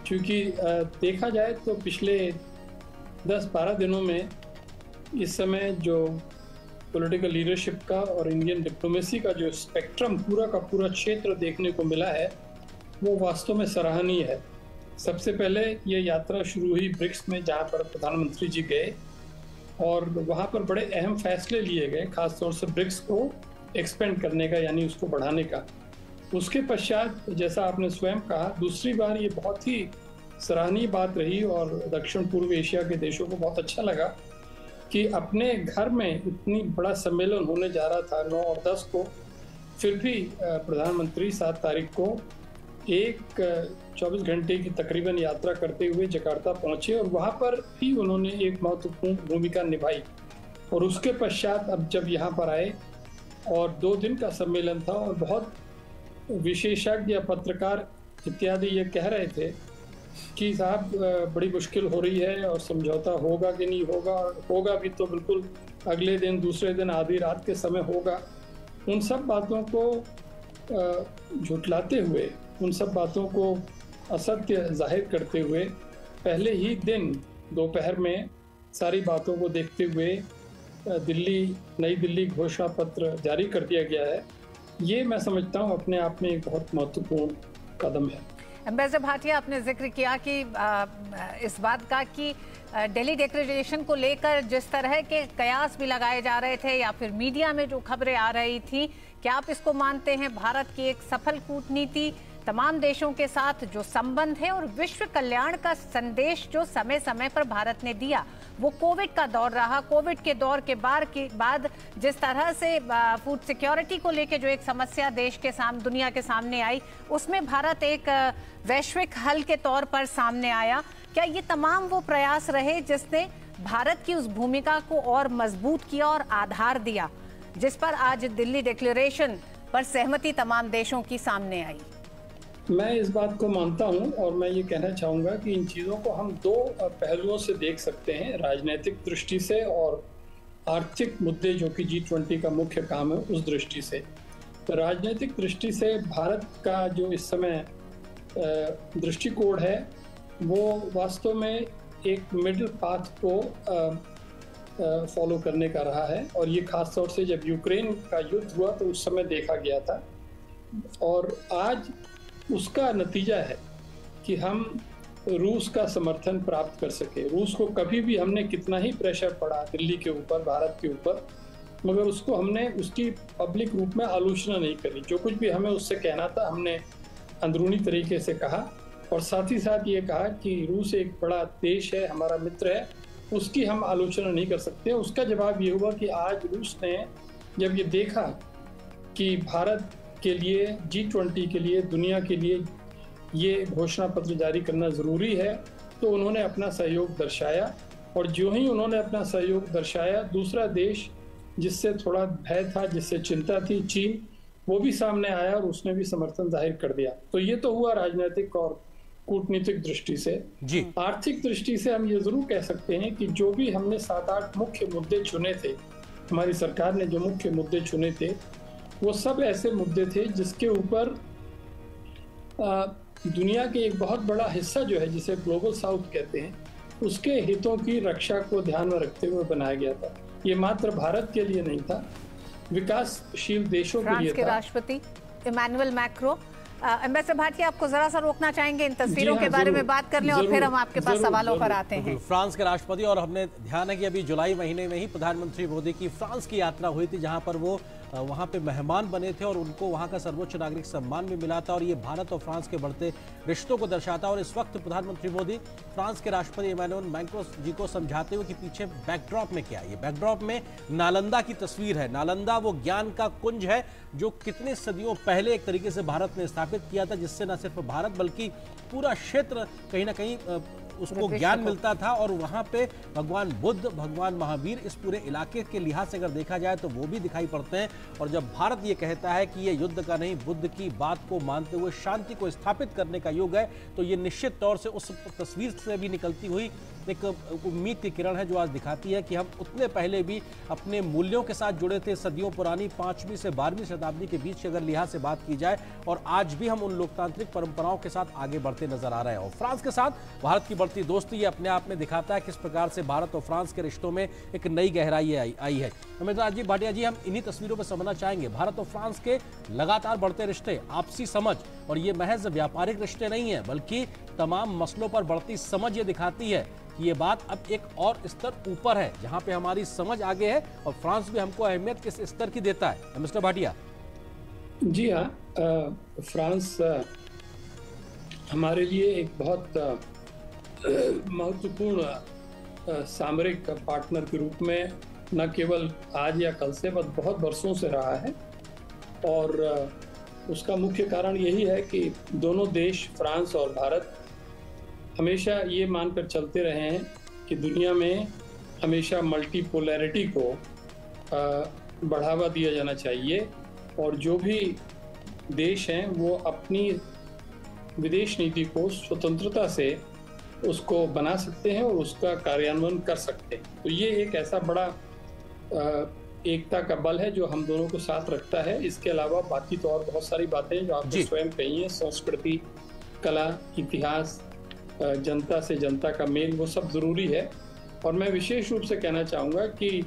क्योंकि देखा जाए तो पिछले 10-12 दिनों में इस समय जो पॉलिटिकल लीडरशिप का और इंडियन डिप्लोमेसी का जो स्पेक्ट्रम पूरा का पूरा क्षेत्र देखने को मिला है वो वास्तव में सराहनीय है। सबसे पहले ये यात्रा शुरू हुई ब्रिक्स में, जहाँ पर प्रधानमंत्री जी गए और वहाँ पर बड़े अहम फैसले लिए गए, खासतौर से ब्रिक्स को एक्सपेंड करने का, यानी उसको बढ़ाने का। उसके पश्चात जैसा आपने स्वयं कहा, दूसरी बार ये बहुत ही सराहनीय बात रही और दक्षिण पूर्व एशिया के देशों को बहुत अच्छा लगा कि अपने घर में इतनी बड़ा सम्मेलन होने जा रहा था 9 और 10 को, फिर भी प्रधानमंत्री 7 तारीख को एक 24 घंटे की तकरीबन यात्रा करते हुए जकार्ता पहुंचे और वहां पर भी उन्होंने एक महत्वपूर्ण भूमिका निभाई। और उसके पश्चात अब जब यहाँ पर आए और 2 दिन का सम्मेलन था और बहुत विशेषज्ञ, पत्रकार इत्यादि ये कह रहे थे कि साहब बड़ी मुश्किल हो रही है और समझौता होगा कि नहीं होगा, होगा भी तो बिल्कुल अगले दिन, दूसरे दिन, आधी रात के समय होगा। उन सब बातों को झुटलाते हुए, उन सब बातों को असत्य जाहिर करते हुए पहले ही दिन दोपहर में सारी बातों को देखते हुए नई दिल्ली घोषणा पत्र जारी कर दिया गया है। ये मैं समझता हूँ अपने आप में एक बहुत महत्वपूर्ण कदम है। एम्बेसडर भाटिया, आपने जिक्र किया कि इस बात का कि दिल्ली डिक्लेरेशन को लेकर जिस तरह के कयास भी लगाए जा रहे थे या फिर मीडिया में जो खबरें आ रही थी, क्या आप इसको मानते हैं भारत की एक सफल कूटनीति, तमाम देशों के साथ जो संबंध है और विश्व कल्याण का संदेश जो समय समय पर भारत ने दिया, वो कोविड का दौर रहा। कोविड के दौर के बाद जिस तरह से फूड सिक्योरिटी को लेकर जो एक समस्या देश के दुनिया के सामने आई, उसमें भारत एक वैश्विक हल के तौर पर सामने आया। क्या ये तमाम वो प्रयास रहे जिसने भारत की उस भूमिका को और मजबूत किया और आधार दिया, जिस पर आज दिल्ली डिक्लेरेशन पर सहमति तमाम देशों की सामने आई? मैं इस बात को मानता हूं और मैं ये कहना चाहूँगा कि इन चीज़ों को हम 2 पहलुओं से देख सकते हैं, राजनीतिक दृष्टि से और आर्थिक मुद्दे जो कि G20 का मुख्य काम है उस दृष्टि से। तो राजनीतिक दृष्टि से भारत का जो इस समय दृष्टिकोण है वो वास्तव में एक मिडिल पाथ को फॉलो करने का रहा है और ये खास तौर से जब यूक्रेन का युद्ध हुआ तो उस समय देखा गया था और आज उसका नतीजा है कि हम रूस का समर्थन प्राप्त कर सके। रूस को कभी भी हमने कितना ही प्रेशर पड़ा दिल्ली के ऊपर, भारत के ऊपर, मगर उसको हमने उसकी पब्लिक रूप में आलोचना नहीं करी। जो कुछ भी हमें उससे कहना था हमने अंदरूनी तरीके से कहा और साथ ही साथ ये कहा कि रूस एक बड़ा देश है, हमारा मित्र है, उसकी हम आलोचना नहीं कर सकते। उसका जवाब ये हुआ कि आज रूस ने जब ये देखा कि भारत के लिए, G20 के लिए, दुनिया के लिए ये घोषणा पत्र जारी करना ज़रूरी है, तो उन्होंने अपना सहयोग दर्शाया और जो ही उन्होंने अपना सहयोग दर्शाया, दूसरा देश जिससे थोड़ा भय था, जिससे चिंता थी, चीन, वो भी सामने आया और उसने भी समर्थन जाहिर कर दिया। तो ये तो हुआ राजनीतिक और कूटनीतिक दृष्टि से। जी। आर्थिक दृष्टि से हम ये जरूर कह सकते हैं कि जो भी हमने 7-8 मुख्य मुद्दे चुने थे, हमारी सरकार ने जो मुख्य मुद्दे चुने थे, वो सब ऐसे मुद्दे थे जिसके ऊपर दुनिया के एक बहुत बड़ा हिस्सा जो है, जिसे ग्लोबल साउथ कहते हैं, उसके हितों की रक्षा को ध्यान में रखते हुए बनाया गया था। ये मात्र भारत के लिए नहीं था, विकासशील देशों के लिए था। फ्रांस के राष्ट्रपति इमैनुअल मैक्रो। एम्बेसडर भाटिया, आपको जरा सा रोकना चाहेंगे, इन तस्वीरों के बारे में बात कर लें और फिर हम आपके पास सवालों पर आते हैं। फ्रांस के राष्ट्रपति, और हमने ध्यान है कि अभी जुलाई महीने में ही प्रधानमंत्री मोदी की फ्रांस की यात्रा हुई थी, जहां पर वो वहां पे मेहमान बने थे और उनको वहां का सर्वोच्च नागरिक सम्मान भी मिला था, और ये भारत और फ्रांस के बढ़ते रिश्तों को दर्शाता है। और इस वक्त प्रधानमंत्री मोदी फ्रांस के राष्ट्रपति इमैनुअल मैक्रों जी को समझाते हुए कि पीछे बैकड्रॉप में क्या है। ये बैकड्रॉप में नालंदा की तस्वीर है। नालंदा वो ज्ञान का कुंज है जो कितने सदियों पहले एक तरीके से भारत ने स्थापित किया था, जिससे न सिर्फ भारत बल्कि पूरा क्षेत्र कहीं ना कहीं उसको ज्ञान मिलता था। और वहां पे भगवान बुद्ध, भगवान महावीर इस पूरे इलाके के लिहाज से अगर देखा जाए तो वो भी दिखाई पड़ते हैं। और जब भारत ये कहता है कि ये युद्ध का नहीं, बुद्ध की बात को मानते हुए शांति को स्थापित करने का युग है, तो ये निश्चित तौर से उस तस्वीर से भी निकलती हुई एक उम्मीद की किरण है, जो आज दिखाती है कि हम उतने पहले भी अपने मूल्यों के साथ जुड़े थे। सदियों पुरानी 5वीं से 12वीं शताब्दी के बीच की अगर लिहाज से बात की जाए, और आज भी हम उन लोकतांत्रिक परंपराओं के साथ आगे बढ़ते नजर आ रहे हैं। और फ्रांस के साथ भारत की बढ़ती दोस्ती ये अपने आप में दिखाता है किस प्रकार से भारत और फ्रांस के रिश्तों में एक नई गहराई आई है। अमिताभ जी, भाटिया जी, हम इन्हीं तस्वीरों पर समझना चाहेंगे भारत और फ्रांस के लगातार बढ़ते रिश्ते, आपसी समझ, और ये महज व्यापारिक रिश्ते नहीं है बल्कि तमाम मसलों पर बढ़ती समझ ये दिखाती है कि ये बात अब एक और स्तर ऊपर है, जहां पे हमारी समझ आगे है और फ्रांस भी हमको अहमियत किस स्तर की देता है। मिस्टर भाटिया। जी हाँ, फ्रांस हमारे लिए एक बहुत महत्वपूर्ण सामरिक पार्टनर के रूप में न केवल आज या कल से, बस बहुत वर्षों से रहा है। और उसका मुख्य कारण यही है कि दोनों देश, फ्रांस और भारत, हमेशा ये मानकर चलते रहे हैं कि दुनिया में हमेशा मल्टीपोलैरिटी को बढ़ावा दिया जाना चाहिए, और जो भी देश हैं वो अपनी विदेश नीति को स्वतंत्रता से उसको बना सकते हैं और उसका कार्यान्वयन कर सकते हैं। तो ये एक ऐसा बड़ा एकता का बल है जो हम दोनों को साथ रखता है। इसके अलावा बाकी तो और बहुत सारी बातें जो आपने स्वयं कही हैं, संस्कृति, कला, इतिहास, जनता से जनता का मेल, वो सब जरूरी है। और मैं विशेष रूप से कहना चाहूँगा कि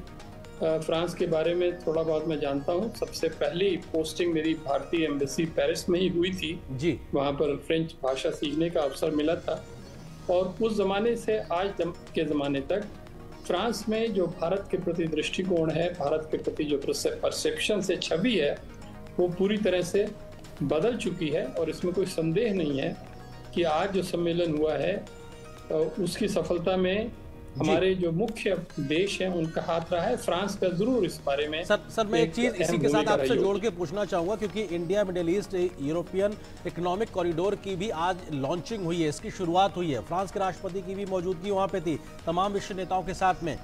फ्रांस के बारे में थोड़ा बहुत मैं जानता हूँ। सबसे पहली पोस्टिंग मेरी भारतीय एम्बेसी पेरिस में ही हुई थी जी। वहाँ पर फ्रेंच भाषा सीखने का अवसर मिला था, और उस ज़माने से आज के ज़माने तक फ्रांस में जो भारत के प्रति दृष्टिकोण है, भारत के प्रति जो परसेप्शन से छवि है, वो पूरी तरह से बदल चुकी है। और इसमें कोई संदेह नहीं है कि आज जो सम्मेलन हुआ है उसकी सफलता में हमारे जो मुख्य देश हैं उनका हाथ रहा है। फ्रांस का जरूर इस बारे में सर मैं एक चीज इसी के साथ आपसे जोड़ के पूछना चाहूंगा, क्योंकि India middle east European economic corridor की भी आज लॉन्चिंग हुई है, इसकी शुरुआत हुई है। फ्रांस के राष्ट्रपति की भी मौजूदगी वहां पे थी, तमाम विश्व नेताओं के साथ में।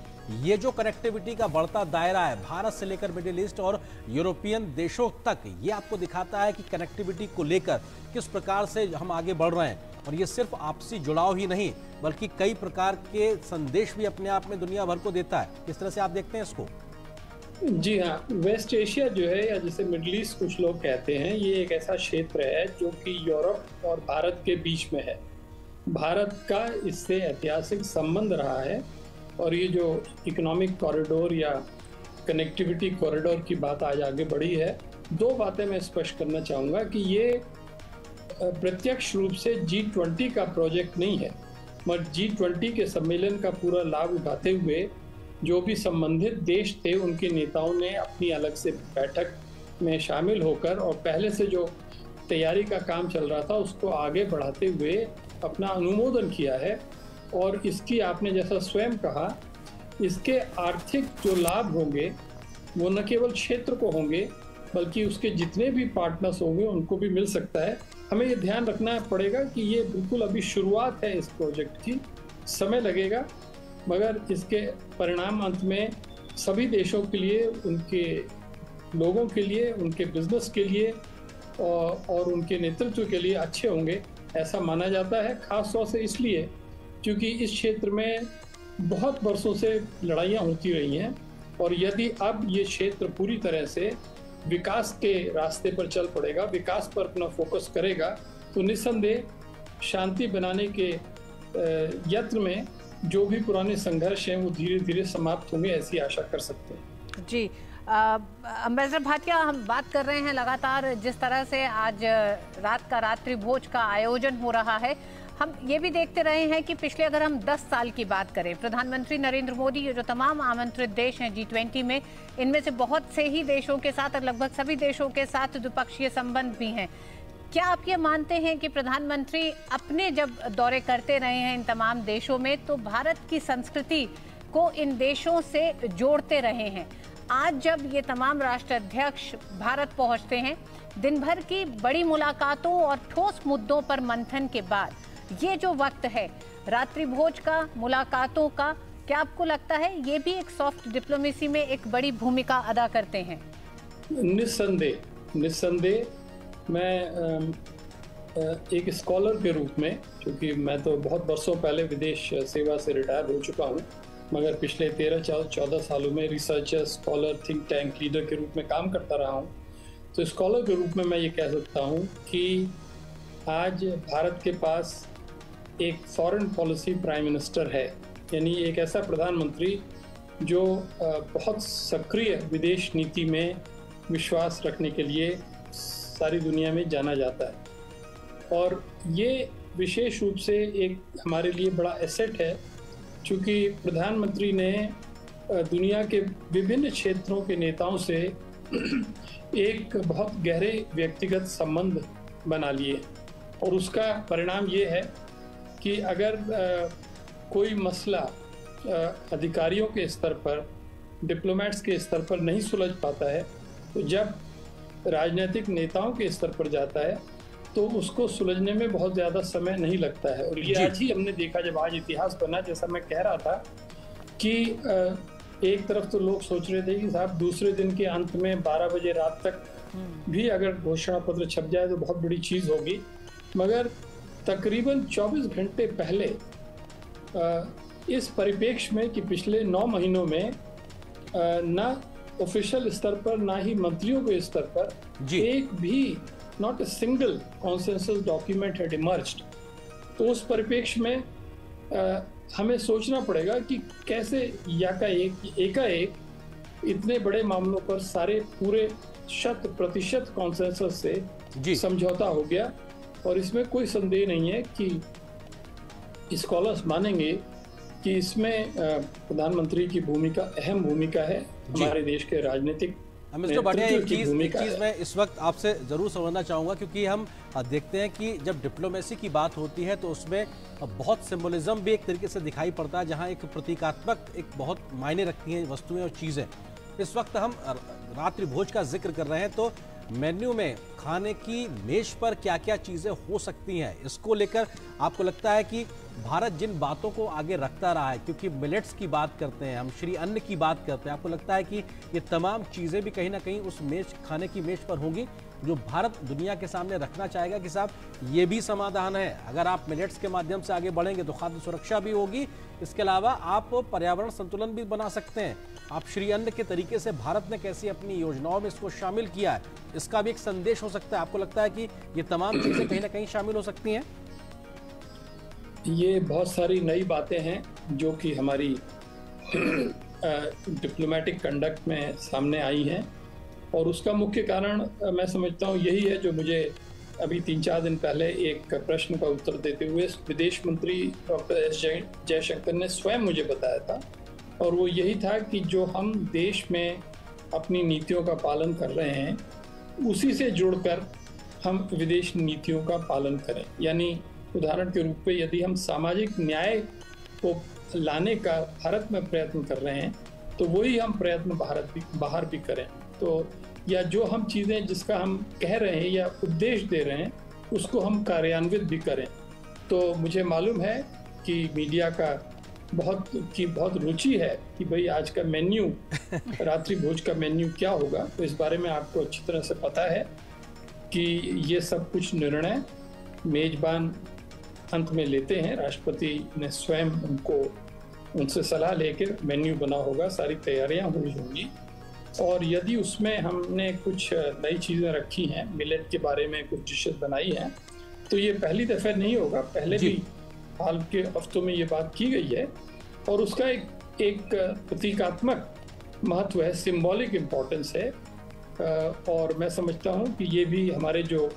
ये जो कनेक्टिविटी का बढ़ता दायरा है भारत से लेकर मिडिल ईस्ट और यूरोपियन देशों तक, ये आपको दिखाता है कि कनेक्टिविटी को लेकर किस प्रकार से हम आगे बढ़ रहे हैं। और ये सिर्फ आपसी जुड़ाव ही नहीं बल्कि कई प्रकार के संदेश भी अपने आप में दुनिया भर को देता है। किस तरह से आप देखते हैं इसको? जी हाँ, वेस्ट एशिया जो है, या जिसे मिडिल ईस्ट कुछ लोग कहते हैं, ये एक ऐसा क्षेत्र है जो कि यूरोप और भारत के बीच में है। भारत का इससे ऐतिहासिक संबंध रहा है, और ये जो इकोनॉमिक कॉरिडोर या कनेक्टिविटी कॉरिडोर की बात आज आगे बढ़ी है, दो बातें मैं स्पष्ट करना चाहूँगा कि ये प्रत्यक्ष रूप से G20 का प्रोजेक्ट नहीं है, मगर G20 के सम्मेलन का पूरा लाभ उठाते हुए जो भी संबंधित देश थे उनके नेताओं ने अपनी अलग से बैठक में शामिल होकर और पहले से जो तैयारी का काम चल रहा था उसको आगे बढ़ाते हुए अपना अनुमोदन किया है। और इसकी आपने जैसा स्वयं कहा, इसके आर्थिक जो लाभ होंगे वो न केवल क्षेत्र को होंगे बल्कि उसके जितने भी पार्टनर्स होंगे उनको भी मिल सकता है। हमें ये ध्यान रखना पड़ेगा कि ये बिल्कुल अभी शुरुआत है इस प्रोजेक्ट की, समय लगेगा, मगर इसके परिणाम अंत में सभी देशों के लिए, उनके लोगों के लिए, उनके बिजनेस के लिए और उनके नेतृत्व के लिए अच्छे होंगे, ऐसा माना जाता है। खास तौर से इसलिए क्योंकि इस क्षेत्र में बहुत वर्षों से लड़ाइयाँ होती रही हैं, और यदि अब ये क्षेत्र पूरी तरह से विकास के रास्ते पर चल पड़ेगा, विकास पर अपना फोकस करेगा, तो निस्संदेह शांति बनाने के यत्न में जो भी पुराने संघर्ष हैं वो धीरे धीरे समाप्त होंगे, ऐसी आशा कर सकते हैं। जी, अम्बेसडर भाटिया, हम बात कर रहे हैं लगातार जिस तरह से आज रात का रात्रि भोज का आयोजन हो रहा है, हम ये भी देखते रहे हैं कि पिछले अगर हम 10 साल की बात करें, प्रधानमंत्री नरेंद्र मोदी, ये जो तमाम आमंत्रित देश हैं G20 में, इनमें से बहुत से ही देशों के साथ और लगभग सभी देशों के साथ द्विपक्षीय संबंध भी हैं। क्या आप ये मानते हैं कि प्रधानमंत्री अपने जब दौरे करते रहे हैं इन तमाम देशों में, तो भारत की संस्कृति को इन देशों से जोड़ते रहे हैं? आज जब ये तमाम राष्ट्राध्यक्ष भारत पहुंचते हैं, दिन भर की बड़ी मुलाकातों और ठोस मुद्दों पर मंथन के बाद ये जो वक्त है रात्रि भोज का, मुलाकातों का, क्या आपको लगता है ये भी एक सॉफ्ट डिप्लोमेसी में एक बड़ी भूमिका अदा करते हैं? निस्संदेह मैं एक स्कॉलर के रूप में, क्योंकि मैं तो बहुत वर्षों पहले विदेश सेवा से रिटायर हो चुका हूँ, मगर पिछले 13-14 सालों में researcher, scholar, think tank leader के रूप में काम करता रहा हूँ। तो स्कॉलर के रूप में मैं ये कह सकता हूँ कि आज भारत के पास एक फॉरेन पॉलिसी प्राइम मिनिस्टर है, यानी एक ऐसा प्रधानमंत्री जो बहुत सक्रिय विदेश नीति में विश्वास रखने के लिए सारी दुनिया में जाना जाता है। और ये विशेष रूप से एक हमारे लिए बड़ा एसेट है, क्योंकि प्रधानमंत्री ने दुनिया के विभिन्न क्षेत्रों के नेताओं से एक बहुत गहरे व्यक्तिगत संबंध बना लिए, और उसका परिणाम ये है कि अगर कोई मसला अधिकारियों के स्तर पर, डिप्लोमेट्स के स्तर पर नहीं सुलझ पाता है, तो जब राजनीतिक नेताओं के स्तर पर जाता है तो उसको सुलझने में बहुत ज़्यादा समय नहीं लगता है। और ये आज ही हमने देखा, जब आज इतिहास बना, जैसा मैं कह रहा था कि एक तरफ तो लोग सोच रहे थे कि साहब दूसरे दिन के अंत में 12 बजे रात तक भी अगर घोषणा पत्र छप जाए तो बहुत बड़ी चीज़ होगी, मगर तकरीबन 24 घंटे पहले इस परिप्रेक्ष्य में कि पिछले 9 महीनों में ना ऑफिशियल स्तर पर, ना ही मंत्रियों के स्तर पर एक भी not a single consensus document had emerged, तो उस परिप्रेक्ष्य में हमें सोचना पड़ेगा कि कैसे एकाएक इतने बड़े मामलों पर सारे पूरे 100% कॉन्सेंसस से समझौता हो गया। और इसमें कोई संदेह नहीं है कि स्कॉलर्स मानेंगे कि इसमें प्रधानमंत्री की भूमिका अहम भूमिका है हमारे देश के राजनीतिक। मिस्टर भाटिया, एक चीज़ मैं इस वक्त आपसे ज़रूर समझना चाहूँगा, क्योंकि हम देखते हैं कि जब डिप्लोमेसी की बात होती है तो उसमें बहुत सिंबलिज्म भी एक तरीके से दिखाई पड़ता है, जहाँ एक प्रतीकात्मक एक बहुत मायने रखती हैं वस्तुएं और चीज़ें। इस वक्त हम रात्रि भोज का जिक्र कर रहे हैं, तो मेन्यू में खाने की मेज पर क्या क्या चीज़ें हो सकती हैं, इसको लेकर आपको लगता है कि भारत जिन बातों को आगे रखता रहा है, क्योंकि मिलेट्स की बात करते हैं हम, श्री अन्न की बात करते हैं, आपको लगता है कि ये तमाम चीज़ें भी कहीं ना कहीं उस खाने की मेज पर होंगी जो भारत दुनिया के सामने रखना चाहेगा कि साहब ये भी समाधान है, अगर आप मिलेट्स के माध्यम से आगे बढ़ेंगे तो खाद्य सुरक्षा भी होगी, इसके अलावा आप पर्यावरण संतुलन भी बना सकते हैं। आप श्री अन्न के तरीके से भारत ने कैसी अपनी योजनाओं में इसको शामिल किया है, इसका भी एक संदेश हो सकता है। आपको लगता है कि ये तमाम चीज़ें कहीं ना कहीं शामिल हो सकती हैं? ये बहुत सारी नई बातें हैं जो कि हमारी डिप्लोमेटिक कंडक्ट में सामने आई हैं, और उसका मुख्य कारण मैं समझता हूँ यही है जो मुझे अभी 3-4 दिन पहले एक प्रश्न का उत्तर देते हुए विदेश मंत्री डॉक्टर एस जयशंकर ने स्वयं मुझे बताया था, और वो यही था कि जो हम देश में अपनी नीतियों का पालन कर रहे हैं उसी से जुड़कर हम विदेश नीतियों का पालन करें। यानी उदाहरण के रूप में यदि हम सामाजिक न्याय को लाने का भारत में प्रयत्न कर रहे हैं तो वही हम प्रयत्न बाहर भी करें, तो या जो हम चीज़ें जिसका हम कह रहे हैं या उपदेश दे रहे हैं उसको हम कार्यान्वित भी करें। तो मुझे मालूम है कि मीडिया का बहुत रुचि है कि भाई आज का मेन्यू रात्रि भोज का मेन्यू क्या होगा, तो इस बारे में आपको अच्छी तरह से पता है कि ये सब कुछ निर्णय मेजबान अंत में लेते हैं। राष्ट्रपति ने स्वयं उनसे सलाह लेकर मेन्यू बना होगा, सारी तैयारियां हुई होंगी। और यदि उसमें हमने कुछ नई चीज़ें रखी हैं, मिलेट के बारे में कुछ डिशेस बनाई हैं, तो ये पहली दफ़ा नहीं होगा, पहले भी हाल के हफ्तों में ये बात की गई है। और उसका एक प्रतीकात्मक महत्व है, सिंबॉलिक इम्पोर्टेंस है। और मैं समझता हूँ कि ये भी हमारे जो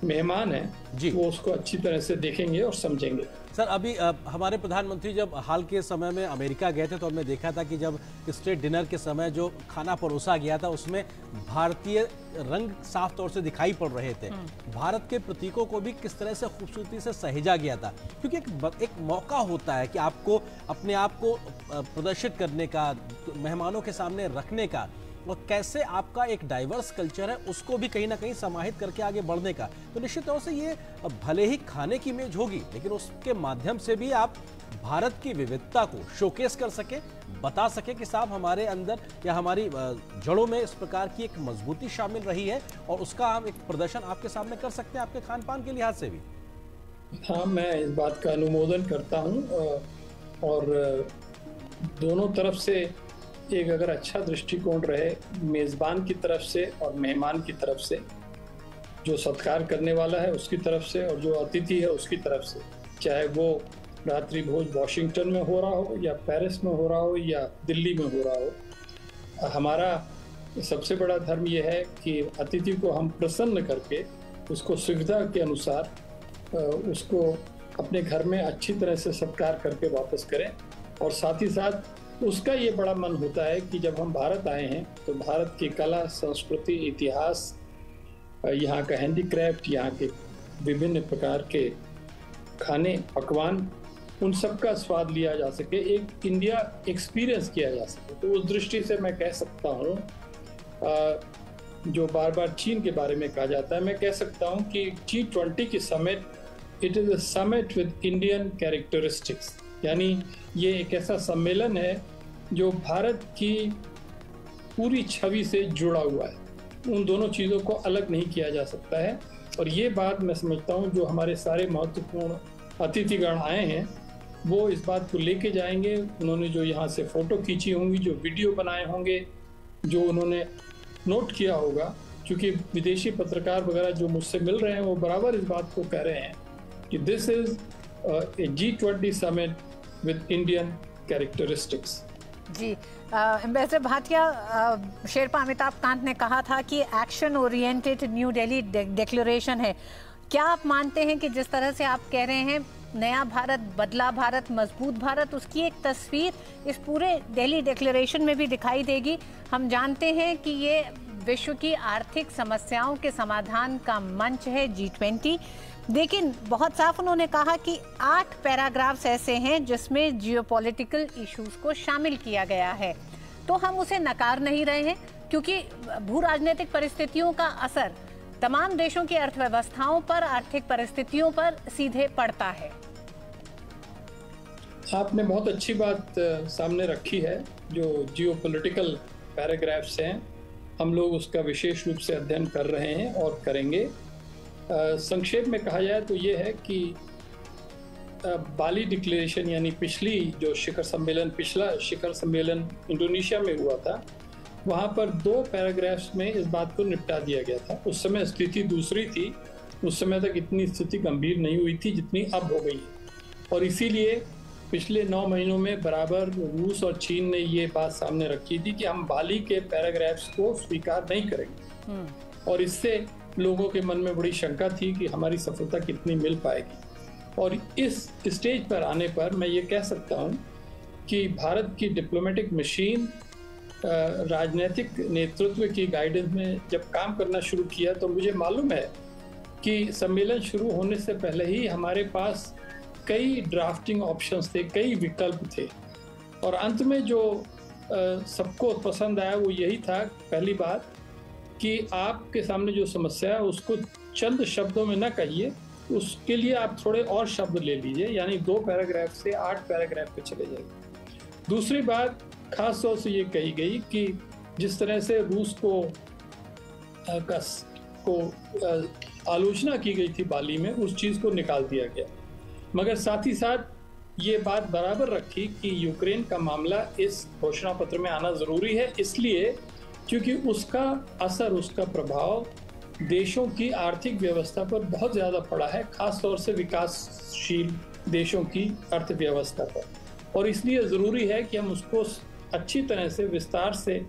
मेहमान हैं वो उसको अच्छी तरह से देखेंगे और समझेंगे। सर, अभी हमारे प्रधानमंत्री जब हाल के समय में अमेरिका गए थे तो हमने देखा था कि जब स्टेट डिनर के समय जो खाना परोसा गया था उसमें भारतीय रंग साफ तौर से दिखाई पड़ रहे थे। भारत के प्रतीकों को भी किस तरह से खूबसूरती से सहेजा गया था, क्योंकि एक मौका होता है कि आपको अपने आप को प्रदर्शित करने का, मेहमानों के सामने रखने का, और कैसे आपका एक डाइवर्स कल्चर है उसको भी कहीं ना कहीं समाहित करके आगे बढ़ने का। तो निश्चित तौर से ये भले ही खाने की मेज होगी, लेकिन उसके माध्यम से भी आप भारत की विविधता को शोकेस कर सके, बता सके कि साहब हमारे अंदर या हमारी जड़ों में इस प्रकार की एक मजबूती शामिल रही है, और उसका हम एक प्रदर्शन आपके सामने कर सकते हैं आपके खान पान के लिहाज से भी। हाँ, मैं इस बात का अनुमोदन करता हूँ। और दोनों तरफ से एक अगर अच्छा दृष्टिकोण रहे, मेज़बान की तरफ से और मेहमान की तरफ से, जो सत्कार करने वाला है उसकी तरफ से और जो अतिथि है उसकी तरफ से, चाहे वो रात्रि भोज वॉशिंगटन में हो रहा हो या पेरिस में हो रहा हो या दिल्ली में हो रहा हो, हमारा सबसे बड़ा धर्म यह है कि अतिथि को हम प्रसन्न करके उसको सुविधा के अनुसार उसको अपने घर में अच्छी तरह से सत्कार करके वापस करें। और साथ ही साथ उसका ये बड़ा मन होता है कि जब हम भारत आए हैं तो भारत की कला, संस्कृति, इतिहास, यहाँ का हैंडीक्राफ्ट, यहाँ के विभिन्न प्रकार के खाने पकवान, उन सब का स्वाद लिया जा सके, एक इंडिया एक्सपीरियंस किया जा सके। तो उस दृष्टि से मैं कह सकता हूँ, जो बार बार चीन के बारे में कहा जाता है, मैं कह सकता हूँ कि G20 की summit, it is a summit with Indian characteristics. यानी ये एक ऐसा सम्मेलन है जो भारत की पूरी छवि से जुड़ा हुआ है, उन दोनों चीज़ों को अलग नहीं किया जा सकता है। और ये बात मैं समझता हूँ जो हमारे सारे महत्वपूर्ण अतिथिगण आए हैं वो इस बात को लेके जाएंगे। उन्होंने जो यहाँ से फ़ोटो खींची होंगी, जो वीडियो बनाए होंगे, जो उन्होंने नोट किया होगा, क्योंकि विदेशी पत्रकार वगैरह जो मुझसे मिल रहे हैं वो बराबर इस बात को कह रहे हैं कि this is a G20 summit with Indian characteristics. जी, एम्बेसडर भाटिया, शेरपा अमिताभ कांत ने कहा था कि action oriented new Delhi declaration है। क्या आप मानते हैं कि जिस तरह से आप कह रहे हैं नया भारत, बदला भारत, मजबूत भारत, उसकी एक तस्वीर इस पूरे दिल्ली डिक्लेरेशन में भी दिखाई देगी? हम जानते हैं कि ये विश्व की आर्थिक समस्याओं के समाधान का मंच है G20, लेकिन बहुत साफ उन्होंने कहा कि 8 पैराग्राफ्स ऐसे हैं जिसमें जियोपॉलिटिकल इश्यूज को शामिल किया गया है। तो हम उसे नकार नहीं रहे हैं, क्योंकि भू राजनीतिक परिस्थितियों का असर तमाम देशों की अर्थव्यवस्थाओं पर, आर्थिक परिस्थितियों पर सीधे पड़ता है। आपने बहुत अच्छी बात सामने रखी है। जो जियोपॉलिटिकल पैराग्राफ्स हैं, हम लोग उसका विशेष रूप से अध्ययन कर रहे हैं और करेंगे। संक्षेप में कहा जाए तो ये है कि बाली डिक्लेरेशन, यानी पिछला शिखर सम्मेलन इंडोनेशिया में हुआ था, वहाँ पर 2 पैराग्राफ्स में इस बात को निपटा दिया गया था। उस समय स्थिति दूसरी थी, उस समय तक इतनी स्थिति गंभीर नहीं हुई थी जितनी अब हो गई है। और इसीलिए पिछले 9 महीनों में बराबर रूस और चीन ने ये बात सामने रखी थी कि हम बाली के पैराग्राफ्स को स्वीकार नहीं करेंगे। और इससे लोगों के मन में बड़ी शंका थी कि हमारी सफलता कितनी मिल पाएगी। और इस स्टेज पर आने पर मैं ये कह सकता हूँ कि भारत की डिप्लोमेटिक मशीन राजनीतिक नेतृत्व की गाइडेंस में जब काम करना शुरू किया तो मुझे मालूम है कि सम्मेलन शुरू होने से पहले ही हमारे पास कई ड्राफ्टिंग ऑप्शंस थे, कई विकल्प थे। और अंत में जो सबको पसंद आया वो यही था, पहली बात कि आपके सामने जो समस्या है उसको चंद शब्दों में न कहिए, उसके लिए आप थोड़े और शब्द ले लीजिए, यानी 2 पैराग्राफ से 8 पैराग्राफ पे चले जाइए। दूसरी बात खास तौर से ये कही गई कि जिस तरह से रूस को आलोचना की गई थी बाली में, उस चीज़ को निकाल दिया गया, मगर साथ ही साथ ये बात बराबर रखी कि यूक्रेन का मामला इस घोषणा पत्र में आना ज़रूरी है, इसलिए क्योंकि उसका असर, उसका प्रभाव देशों की आर्थिक व्यवस्था पर बहुत ज़्यादा पड़ा है, खास तौर से विकासशील देशों की अर्थव्यवस्था पर, और इसलिए ज़रूरी है कि हम उसको अच्छी तरह से विस्तार से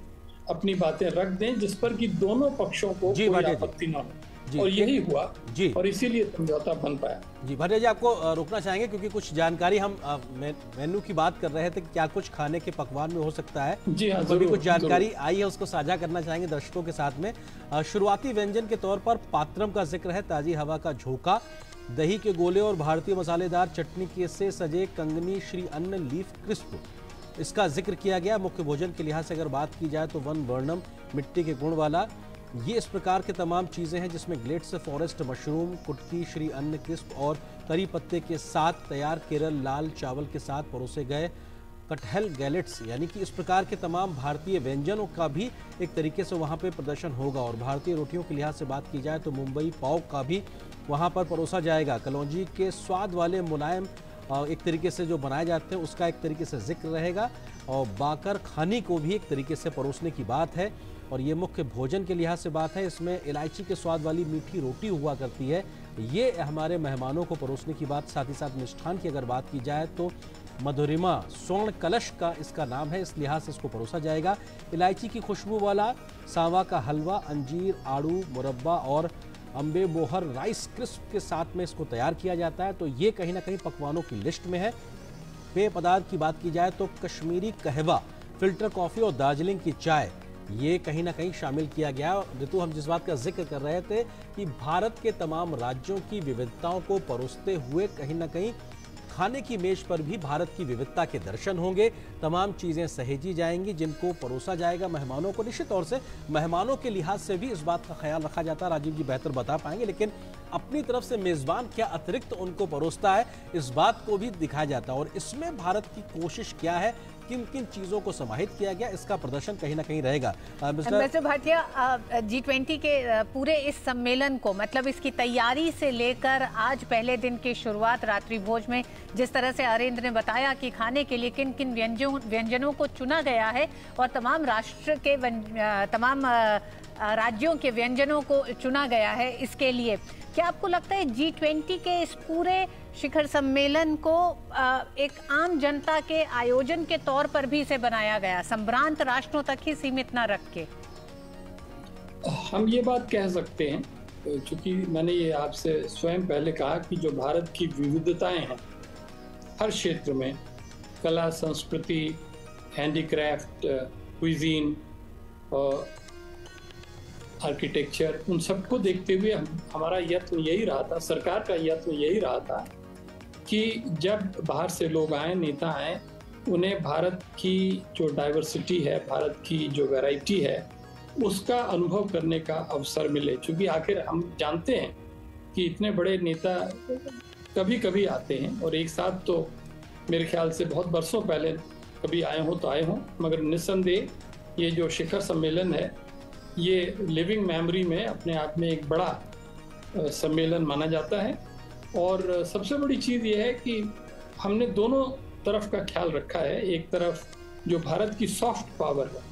अपनी बातें रख दें, जिस पर कि दोनों पक्षों को कोई आपत्ति न हो, और यही हुआ जी, और इसीलिए समझौता बन पाया। जी भाटिया जी, आपको रोकना चाहेंगे क्योंकि कुछ जानकारी हम मेन्यू की बात कर रहे थे कि क्या कुछ खाने के पकवान में हो सकता है। जी हाँ, अभी कुछ जानकारी आई है, उसको साझा करना चाहेंगे दर्शकों के साथ में। शुरुआती व्यंजन के तौर पर पात्रम का जिक्र है, ताजी हवा का झोंका, दही के गोले और भारतीय मसालेदार चटनी के से सजे कंगनी श्री अन्न लीफ क्रिस्प, इसका जिक्र किया गया। मुख्य भोजन के लिहाज से अगर बात की जाए तो वन वर्णम, मिट्टी के गुण वाला, ये इस प्रकार के तमाम चीज़ें हैं जिसमें ग्लेट्स फॉरेस्ट मशरूम, कुटकी श्री अन्न क्रिस्प और करी पत्ते के साथ तैयार केरल लाल चावल के साथ परोसे गए कटहल गैलेट्स, यानी कि इस प्रकार के तमाम भारतीय व्यंजनों का भी एक तरीके से वहाँ पे प्रदर्शन होगा। और भारतीय रोटियों के लिहाज से बात की जाए तो मुंबई पाव का भी वहाँ पर परोसा जाएगा। कलौंजी के स्वाद वाले मुलायम एक तरीके से जो बनाए जाते हैं उसका एक तरीके से जिक्र रहेगा, और बाकर खानी को भी एक तरीके से परोसने की बात है। और ये मुख्य भोजन के लिहाज से बात है, इसमें इलायची के स्वाद वाली मीठी रोटी हुआ करती है, ये हमारे मेहमानों को परोसने की बात। साथ ही साथ मिष्ठान की अगर बात की जाए तो मधुरिमा स्वर्ण कलश का इसका नाम है, इस लिहाज से इसको परोसा जाएगा। इलायची की खुशबू वाला सांवा का हलवा, अंजीर, आड़ू, मुरब्बा और अम्बे बोहर राइस क्रिस्प के साथ में इसको तैयार किया जाता है। तो ये कहीं ना कहीं पकवानों की लिस्ट में है। पेय पदार्थ की बात की जाए तो कश्मीरी कहवा, फिल्टर कॉफ़ी और दार्जिलिंग की चाय, ये कहीं ना कहीं शामिल किया गया। ऋतु, हम जिस बात का जिक्र कर रहे थे कि भारत के तमाम राज्यों की विविधताओं को परोसते हुए कहीं ना कहीं खाने की मेज पर भी भारत की विविधता के दर्शन होंगे। तमाम चीज़ें सहेजी जाएंगी जिनको परोसा जाएगा मेहमानों को। निश्चित तौर से मेहमानों के लिहाज से भी इस बात का ख्याल रखा जाता है, राजीव जी बेहतर बता पाएंगे, लेकिन अपनी तरफ से मेज़बान क्या अतिरिक्त उनको परोसता है, इस बात को भी दिखाया जाता है। और इसमें भारत की कोशिश क्या है, किन किन चीज़ों को समाहित किया गया, इसका प्रदर्शन कहीं ना कहीं रहेगा। मिस्टर भाटिया, G20 के पूरे इस सम्मेलन को, मतलब इसकी तैयारी से लेकर आज पहले दिन की शुरुआत रात्रि भोज में जिस तरह से अरेंद्र ने बताया कि खाने के लिए किन किन व्यंजनों को चुना गया है और तमाम राष्ट्र के तमाम राज्यों के व्यंजनों को चुना गया है, इसके लिए क्या आपको लगता है G20 के इस पूरे शिखर सम्मेलन को एक आम जनता के आयोजन के तौर पर भी इसे बनाया गया, संभ्रांत राष्ट्रों तक ही सीमित ना रख के? हम ये बात कह सकते हैं, क्योंकि मैंने ये आपसे स्वयं पहले कहा कि जो भारत की विविधताएं हैं हर क्षेत्र में, कला, संस्कृति, हैंडीक्राफ्ट, क्विजीन और आर्किटेक्चर, उन सबको देखते हुए हमारा यत्न यही रहा था, सरकार का यत्न यही रहा था कि जब बाहर से लोग आए, नेता आए, उन्हें भारत की जो डाइवर्सिटी है, भारत की जो वैरायटी है, उसका अनुभव करने का अवसर मिले। क्योंकि आखिर हम जानते हैं कि इतने बड़े नेता कभी कभी आते हैं, और एक साथ तो मेरे ख्याल से बहुत बरसों पहले कभी आए हों तो आए हों, मगर निस्संदेह ये जो शिखर सम्मेलन है ये लिविंग मेमोरी में अपने आप में एक बड़ा सम्मेलन माना जाता है। और सबसे बड़ी चीज़ ये है कि हमने दोनों तरफ का ख्याल रखा है। एक तरफ जो भारत की सॉफ्ट पावर है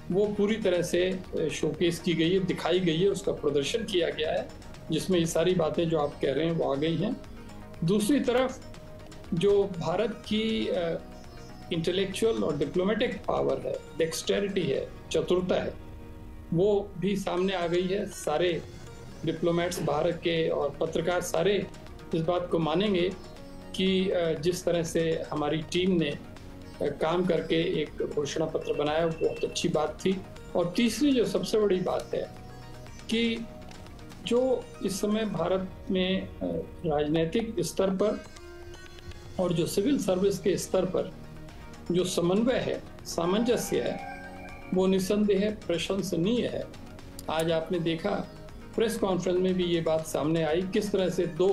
वो पूरी तरह से शोकेस की गई है, दिखाई गई है, उसका प्रदर्शन किया गया है, जिसमें ये सारी बातें जो आप कह रहे हैं वो आ गई हैं। दूसरी तरफ जो भारत की इंटेलेक्चुअल और डिप्लोमेटिक पावर है, डेक्सटेरिटी है, चतुरता है, वो भी सामने आ गई है। सारे डिप्लोमेट्स बाहर के और पत्रकार सारे इस बात को मानेंगे कि जिस तरह से हमारी टीम ने काम करके एक घोषणा पत्र बनाया, बहुत अच्छी बात थी। और तीसरी जो सबसे बड़ी बात है कि जो इस समय भारत में राजनीतिक स्तर पर और जो सिविल सर्विस के स्तर पर जो समन्वय है, सामंजस्य है, वो निस्संदेह प्रशंसनीय है। आज आपने देखा प्रेस कॉन्फ्रेंस में भी ये बात सामने आई, किस तरह से 2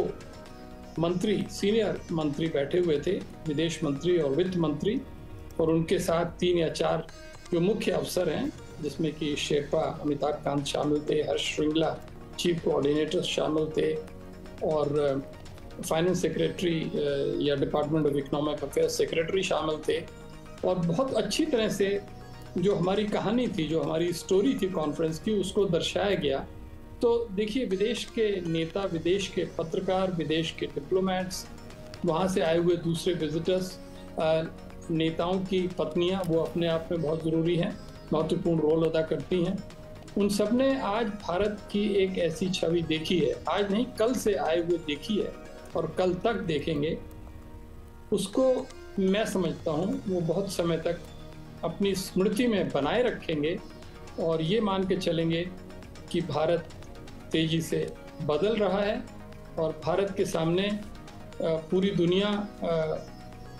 मंत्री, सीनियर मंत्री बैठे हुए थे, विदेश मंत्री और वित्त मंत्री, और उनके साथ 3 या 4 जो मुख्य अफसर हैं, जिसमें कि शेरपा अमिताभ कांत शामिल थे, हर्ष श्रृंगला चीफ कोऑर्डिनेटर शामिल थे, और फाइनेंस सेक्रेटरी या department of economic affairs secretary शामिल थे। और बहुत अच्छी तरह से जो हमारी कहानी थी, जो हमारी स्टोरी थी कॉन्फ्रेंस की, उसको दर्शाया गया। तो देखिए, विदेश के नेता, विदेश के पत्रकार, विदेश के डिप्लोमेट्स, वहाँ से आए हुए दूसरे विजिटर्स, नेताओं की पत्नियाँ, वो अपने आप में बहुत ज़रूरी हैं, महत्वपूर्ण रोल अदा करती हैं। उन सब ने आज भारत की एक ऐसी छवि देखी है, आज नहीं कल से आए हुए देखी है और कल तक देखेंगे। उसको मैं समझता हूँ वो बहुत समय तक अपनी स्मृति में बनाए रखेंगे और ये मान के चलेंगे कि भारत तेजी से बदल रहा है और भारत के सामने पूरी दुनिया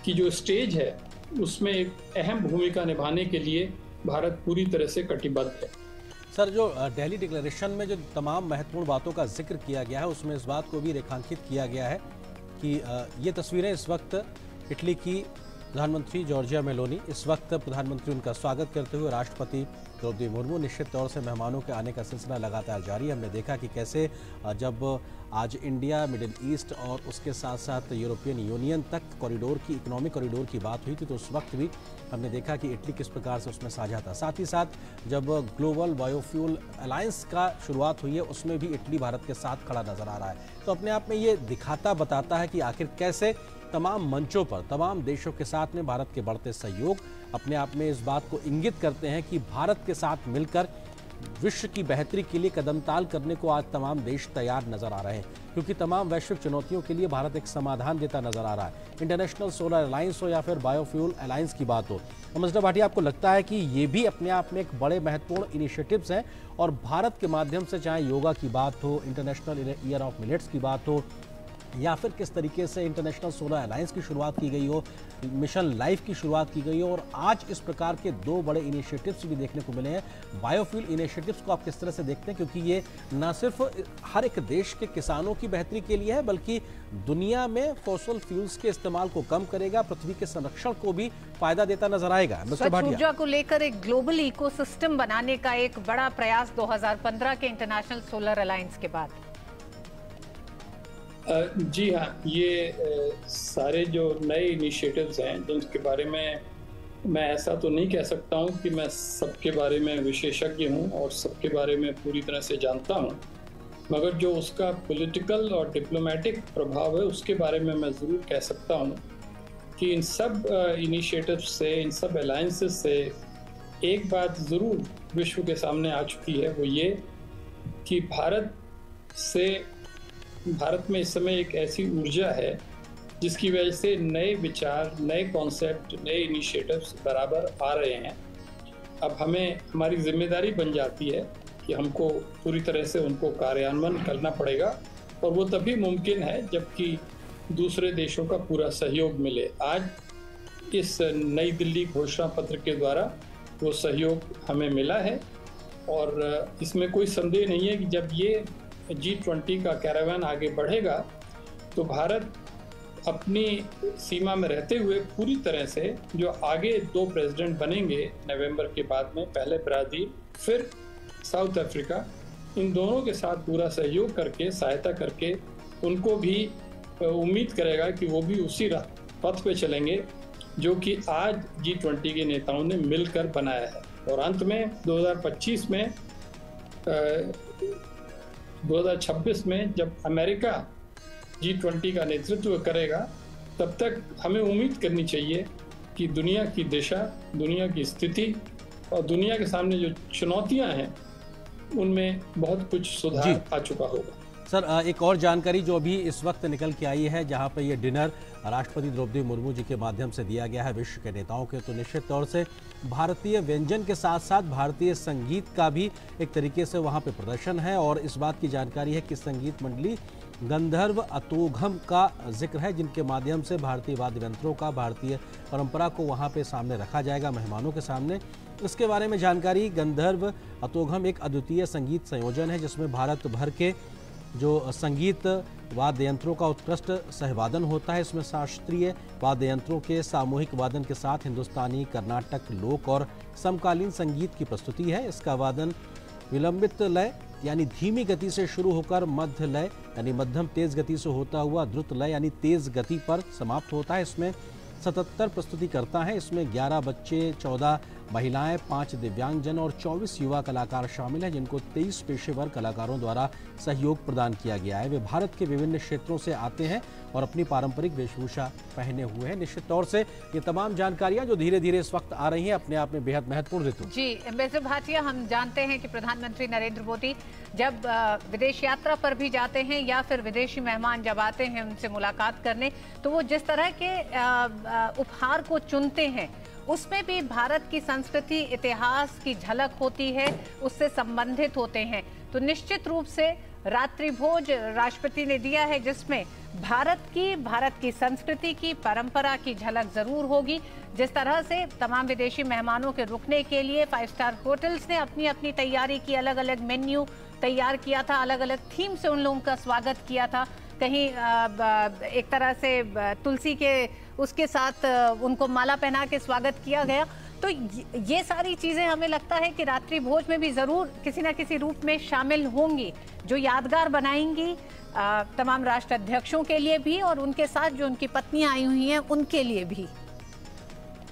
की जो स्टेज है उसमें एक अहम भूमिका निभाने के लिए भारत पूरी तरह से कटिबद्ध है। सर, जो दिल्ली डिक्लेरेशन में जो तमाम महत्वपूर्ण बातों का जिक्र किया गया है, उसमें इस बात को भी रेखांकित किया गया है कि ये तस्वीरें इस वक्त इटली की प्रधानमंत्री जॉर्जिया मेलोनी, इस वक्त प्रधानमंत्री उनका स्वागत करते हुए राष्ट्रपति द्रौपदी मुर्मू। निश्चित तौर से मेहमानों के आने का सिलसिला लगातार जारी है। हमने देखा कि कैसे जब आज इंडिया, मिडिल ईस्ट और उसके साथ साथ यूरोपियन यूनियन तक कॉरिडोर की, इकोनॉमिक कॉरिडोर की बात हुई थी, तो उस वक्त भी हमने देखा कि इटली किस प्रकार से उसमें साझा था। साथ ही साथ जब ग्लोबल बायोफ्यूल अलायंस का शुरुआत हुई है, उसमें भी इटली भारत के साथ खड़ा नजर आ रहा है। तो अपने आप में ये दिखाता बताता है कि आखिर कैसे तमाम मंचों पर, तमाम देशों के साथ में भारत के बढ़ते सहयोग अपने आप में इस बात को इंगित करते हैं कि भारत के साथ मिलकर विश्व की बेहतरी के लिए कदमताल करने को आज तमाम देश तैयार नजर आ रहे हैं, क्योंकि तमाम वैश्विक चुनौतियों के लिए भारत एक समाधान देता नजर आ रहा है। इंटरनेशनल सोलर अलायंस हो या फिर बायोफ्यूल अलायंस की बात हो, अमृता भाटिया, आपको लगता है कि ये भी अपने आप में एक बड़े महत्वपूर्ण इनिशिएटिव्स हैं और भारत के माध्यम से, चाहे योगा की बात हो, इंटरनेशनल ईयर ऑफ मिलेट्स की बात हो, या फिर किस तरीके से इंटरनेशनल सोलर अलायंस की शुरुआत की गई हो, मिशन लाइफ की शुरुआत की गई हो, और आज इस प्रकार के 2 बड़े इनिशिएटिव्स भी देखने को मिले हैं। बायोफ्यूल इनिशिएटिव्स को आप किस तरह से देखते हैं, क्योंकि ये न सिर्फ हर एक देश के किसानों की बेहतरी के लिए है, बल्कि दुनिया में फॉसिल फ्यूल्स के इस्तेमाल को कम करेगा, पृथ्वी के संरक्षण को भी फायदा देता नजर आएगा। स्वच्छ ऊर्जा को लेकर एक ग्लोबल इकोसिस्टम बनाने का एक बड़ा प्रयास 2015 के इंटरनेशनल सोलर अलायंस के बाद। जी हाँ, ये सारे जो नए इनिशिएटिव्स हैं जिनके बारे में मैं ऐसा तो नहीं कह सकता हूँ कि मैं सबके बारे में विशेषज्ञ हूँ और सबके बारे में पूरी तरह से जानता हूँ, मगर जो उसका पॉलिटिकल और डिप्लोमेटिक प्रभाव है उसके बारे में मैं ज़रूर कह सकता हूँ कि इन सब इनिशिएटिव्स से, इन सब अलायंसेस से एक बात ज़रूर विश्व के सामने आ चुकी है, वो ये कि भारत में इस समय एक ऐसी ऊर्जा है जिसकी वजह से नए विचार, नए कॉन्सेप्ट, नए इनिशिएटिव्स बराबर आ रहे हैं। अब हमारी जिम्मेदारी बन जाती है कि हमको पूरी तरह से उनको कार्यान्वयन करना पड़ेगा, और वो तभी मुमकिन है जबकि दूसरे देशों का पूरा सहयोग मिले। आज इस नई दिल्ली घोषणा पत्र के द्वारा वो सहयोग हमें मिला है और इसमें कोई संदेह नहीं है कि जब ये G20 का कैरावान आगे बढ़ेगा तो भारत अपनी सीमा में रहते हुए पूरी तरह से जो आगे 2 प्रेसिडेंट बनेंगे नवंबर के बाद में, पहले ब्राज़ील फिर साउथ अफ्रीका, इन दोनों के साथ पूरा सहयोग करके, सहायता करके उनको भी उम्मीद करेगा कि वो भी उसी पथ पे चलेंगे जो कि आज G20 के नेताओं ने मिलकर बनाया है। और अंत में 2025 में 2026 में जब अमेरिका G20 का नेतृत्व करेगा, तब तक हमें उम्मीद करनी चाहिए कि दुनिया की दिशा, दुनिया की स्थिति और दुनिया के सामने जो चुनौतियां हैं उनमें बहुत कुछ सुधार आ चुका होगा। सर, एक और जानकारी जो अभी इस वक्त निकल के आई है, जहां पर ये डिनर राष्ट्रपति द्रौपदी मुर्मू जी के माध्यम से दिया गया है विश्व के नेताओं के, तो निश्चित तौर से भारतीय व्यंजन के साथ साथ भारतीय संगीत का भी एक तरीके से वहां पे प्रदर्शन है। और इस बात की जानकारी है कि संगीत मंडली गंधर्व अतोघम का जिक्र है, जिनके माध्यम से भारतीय वाद्य यंत्रों का, भारतीय परंपरा को वहां पे सामने रखा जाएगा मेहमानों के सामने। इसके बारे में जानकारी। गंधर्व अतोघम एक अद्वितीय संगीत संयोजन है जिसमें भारत भर के जो संगीत वाद्य यंत्रों का उत्कृष्ट सहवादन होता है। इसमें शास्त्रीय वाद्य यंत्रों के सामूहिक वादन के साथ हिंदुस्तानी, कर्नाटक, लोक और समकालीन संगीत की प्रस्तुति है। इसका वादन विलंबित लय यानी धीमी गति से शुरू होकर मध्य लय यानी मध्यम तेज गति से होता हुआ द्रुत लय यानी तेज गति पर समाप्त होता है। इसमें 77 प्रस्तुतिकर्ता हैं। इसमें 11 बच्चे, 14 महिलाएं, 5 दिव्यांगजन और 24 युवा कलाकार शामिल हैं, जिनको 23 पेशेवर कलाकारों द्वारा सहयोग प्रदान किया गया है। वे भारत के विभिन्न क्षेत्रों से आते हैं और अपनी पारंपरिक वेशभूषा पहने हुए हैं। निश्चित तौर से ये तमाम जानकारियां जो धीरे धीरे इस वक्त आ रही हैं अपने आप में बेहद महत्वपूर्ण ऋतु। जी एम्बेसडर भाटिया, हम जानते हैं कि प्रधानमंत्री नरेंद्र मोदी जब विदेश यात्रा पर भी जाते हैं या फिर विदेशी मेहमान जब आते हैं उनसे मुलाकात करने, तो वो जिस तरह के उपहार को चुनते हैं उसमें भी भारत की संस्कृति, इतिहास की झलक होती है, उससे संबंधित होते हैं। तो निश्चित रूप से रात्रि भोज राष्ट्रपति ने दिया है जिसमें भारत की संस्कृति की, परंपरा की झलक जरूर होगी। जिस तरह से तमाम विदेशी मेहमानों के रुकने के लिए 5 स्टार होटल्स ने अपनी अपनी तैयारी की, अलग अलग मेन्यू तैयार किया था, अलग अलग थीम से उन लोगों का स्वागत किया था। कहीं एक तरह से तुलसी के उसके साथ उनको माला पहना के स्वागत किया गया। तो ये सारी चीजें हमें लगता है कि रात्रि भोज में भी जरूर किसी न किसी रूप में शामिल होंगी, जो यादगार बनाएंगी तमाम राष्ट्र अध्यक्षों के लिए भी और उनके साथ जो उनकी पत्नियां आई हुई हैं उनके लिए भी।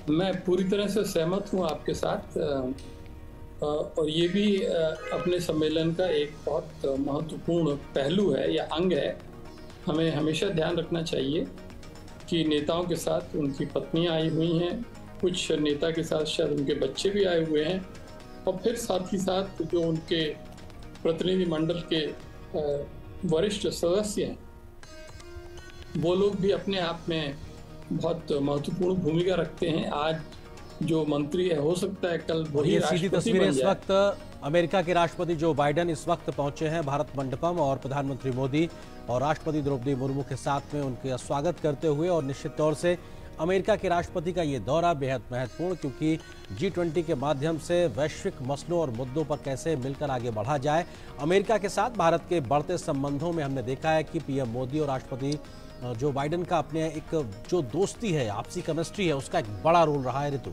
मैं पूरी तरह से सहमत हूं आपके साथ, और ये भी अपने सम्मेलन का एक बहुत महत्वपूर्ण पहलू है या अंग है। हमें हमेशा ध्यान रखना चाहिए कि नेताओं के साथ उनकी पत्नियां आई हुई हैं, कुछ नेता के साथ शायद उनके बच्चे भी आए हुए हैं, और फिर साथ ही साथ जो उनके प्रतिनिधिमंडल के वरिष्ठ सदस्य हैं वो लोग भी अपने आप में बहुत महत्वपूर्ण भूमिका रखते हैं। आज जो मंत्री है हो सकता है कल वही सीधी तस्वीरें इस वक्त अमेरिका के राष्ट्रपति जो बाइडेन इस वक्त पहुंचे हैं भारत मंडपम और प्रधानमंत्री मोदी और राष्ट्रपति द्रौपदी मुर्मू के साथ में उनका स्वागत करते हुए। और निश्चित तौर से अमेरिका के राष्ट्रपति का ये दौरा बेहद महत्वपूर्ण, क्योंकि G20 के माध्यम से वैश्विक मसलों और मुद्दों पर कैसे मिलकर आगे बढ़ा जाए। अमेरिका के साथ भारत के बढ़ते संबंधों में हमने देखा है कि पीएम मोदी और राष्ट्रपति जो बाइडेन का अपने एक जो दोस्ती है, आपसी केमिस्ट्री है, उसका एक बड़ा रोल रहा है ऋतु।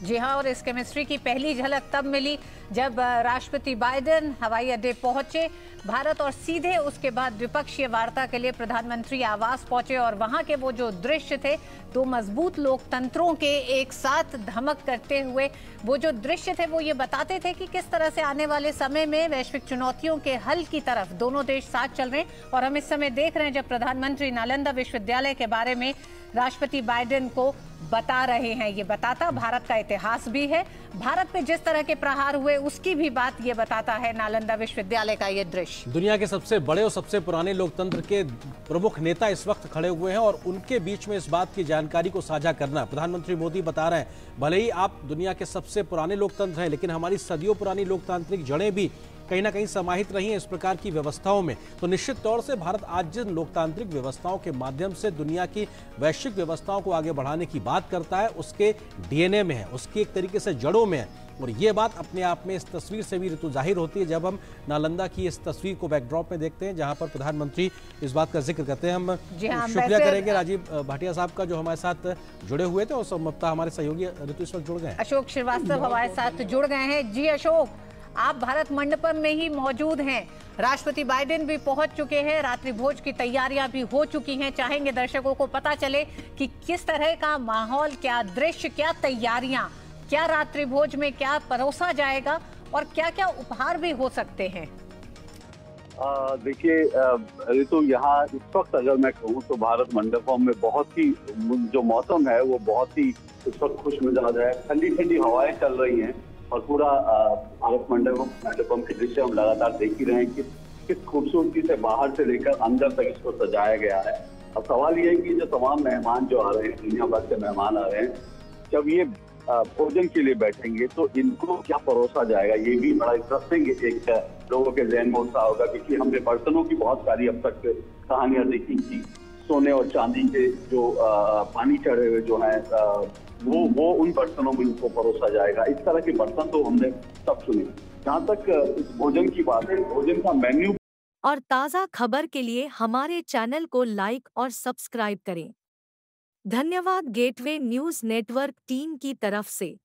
जी हाँ, और इस केमिस्ट्री की पहली झलक तब मिली जब राष्ट्रपति बाइडेन हवाई अड्डे पहुंचे भारत और सीधे उसके बाद द्विपक्षीय वार्ता के लिए प्रधानमंत्री आवास पहुंचे। और वहां के वो जो दृश्य थे, दो मजबूत लोकतंत्रों के एक साथ धमक करते हुए वो जो दृश्य थे वो ये बताते थे कि किस तरह से आने वाले समय में वैश्विक चुनौतियों के हल की तरफ दोनों देश साथ चल रहे हैं। और हम इस समय देख रहे हैं जब प्रधानमंत्री नालंदा विश्वविद्यालय के बारे में राष्ट्रपति बाइडेन को बता रहे हैं। ये बताता भारत का इतिहास भी है, भारत पे जिस तरह के प्रहार हुए उसकी भी बात ये बताता है नालंदा विश्वविद्यालय का ये दृश्य। दुनिया के सबसे बड़े और सबसे पुराने लोकतंत्र के प्रमुख नेता इस वक्त खड़े हुए हैं और उनके बीच में इस बात की जानकारी को साझा करना, प्रधानमंत्री मोदी बता रहे हैं भले ही आप दुनिया के सबसे पुराने लोकतंत्र हैं, लेकिन हमारी सदियों पुरानी लोकतांत्रिक जड़ें भी कहीं ना कहीं समाहित रही हैं इस प्रकार की व्यवस्थाओं में। तो निश्चित तौर से भारत आज जिन लोकतांत्रिक व्यवस्थाओं के माध्यम से दुनिया की वैश्विक व्यवस्थाओं को आगे बढ़ाने की बात करता है, उसके डीएनए में है, उसकी एक तरीके से जड़ों में है। और ये बात अपने आप में इस तस्वीर से भी ऋतु जाहिर होती है जब हम नालंदा की इस तस्वीर को बैकड्रॉप में देखते हैं जहां पर प्रधानमंत्री इस बात का जिक्र करते हैं। हम शुक्रिया करेंगे राजीव भाटिया साहब का जो हमारे साथ जुड़े हुए थे और संभवतः हमारे सहयोगी ऋतु इस वक्त जुड़ गए। अशोक श्रीवास्तव हमारे साथ जुड़ गए हैं। जी अशोक, आप भारत मंडपम में ही मौजूद हैं, राष्ट्रपति बाइडेन भी पहुंच चुके हैं, रात्रि भोज की तैयारियां भी हो चुकी हैं। चाहेंगे दर्शकों को पता चले कि किस तरह का माहौल, क्या दृश्य, क्या तैयारियां, क्या रात्रि भोज में क्या परोसा जाएगा और क्या क्या उपहार भी हो सकते हैं। देखिए ऋतु, यहाँ इस वक्त अगर मैं कहूँ तो भारत मंडपम में बहुत ही जो मौसम है वो बहुत ही इस वक्त खुश मिजाज है, ठंडी ठंडी हवाएं चल रही हैं और पूरा भारत मंडपम के दृश्य हम लगातार देख ही रहे हैं कि किस खूबसूरती से बाहर से लेकर अंदर तक इसको सजाया गया है। अब सवाल ये है कि जो तमाम मेहमान जो आ रहे हैं, दुनिया भर से मेहमान आ रहे हैं, जब ये भोजन के लिए बैठेंगे तो इनको क्या परोसा जाएगा, ये भी बड़ा इंटरेस्टिंग एक लोगों के ज़हन में उत्साह होगा। क्योंकि हमने बर्तनों की बहुत सारी अब तक कहानियां देखी थी, सोने और चांदी के जो पानी चढ़े हुए जो हैं वो उन बर्तनों में उनको परोसा जाएगा। इस तरह के बर्तन तो हमने सब सुने। जहाँ तक इस भोजन की बात है, भोजन का मेन्यू और ताज़ा खबर के लिए हमारे चैनल को लाइक और सब्सक्राइब करें। धन्यवाद गेटवे न्यूज़ नेटवर्क टीम की तरफ से।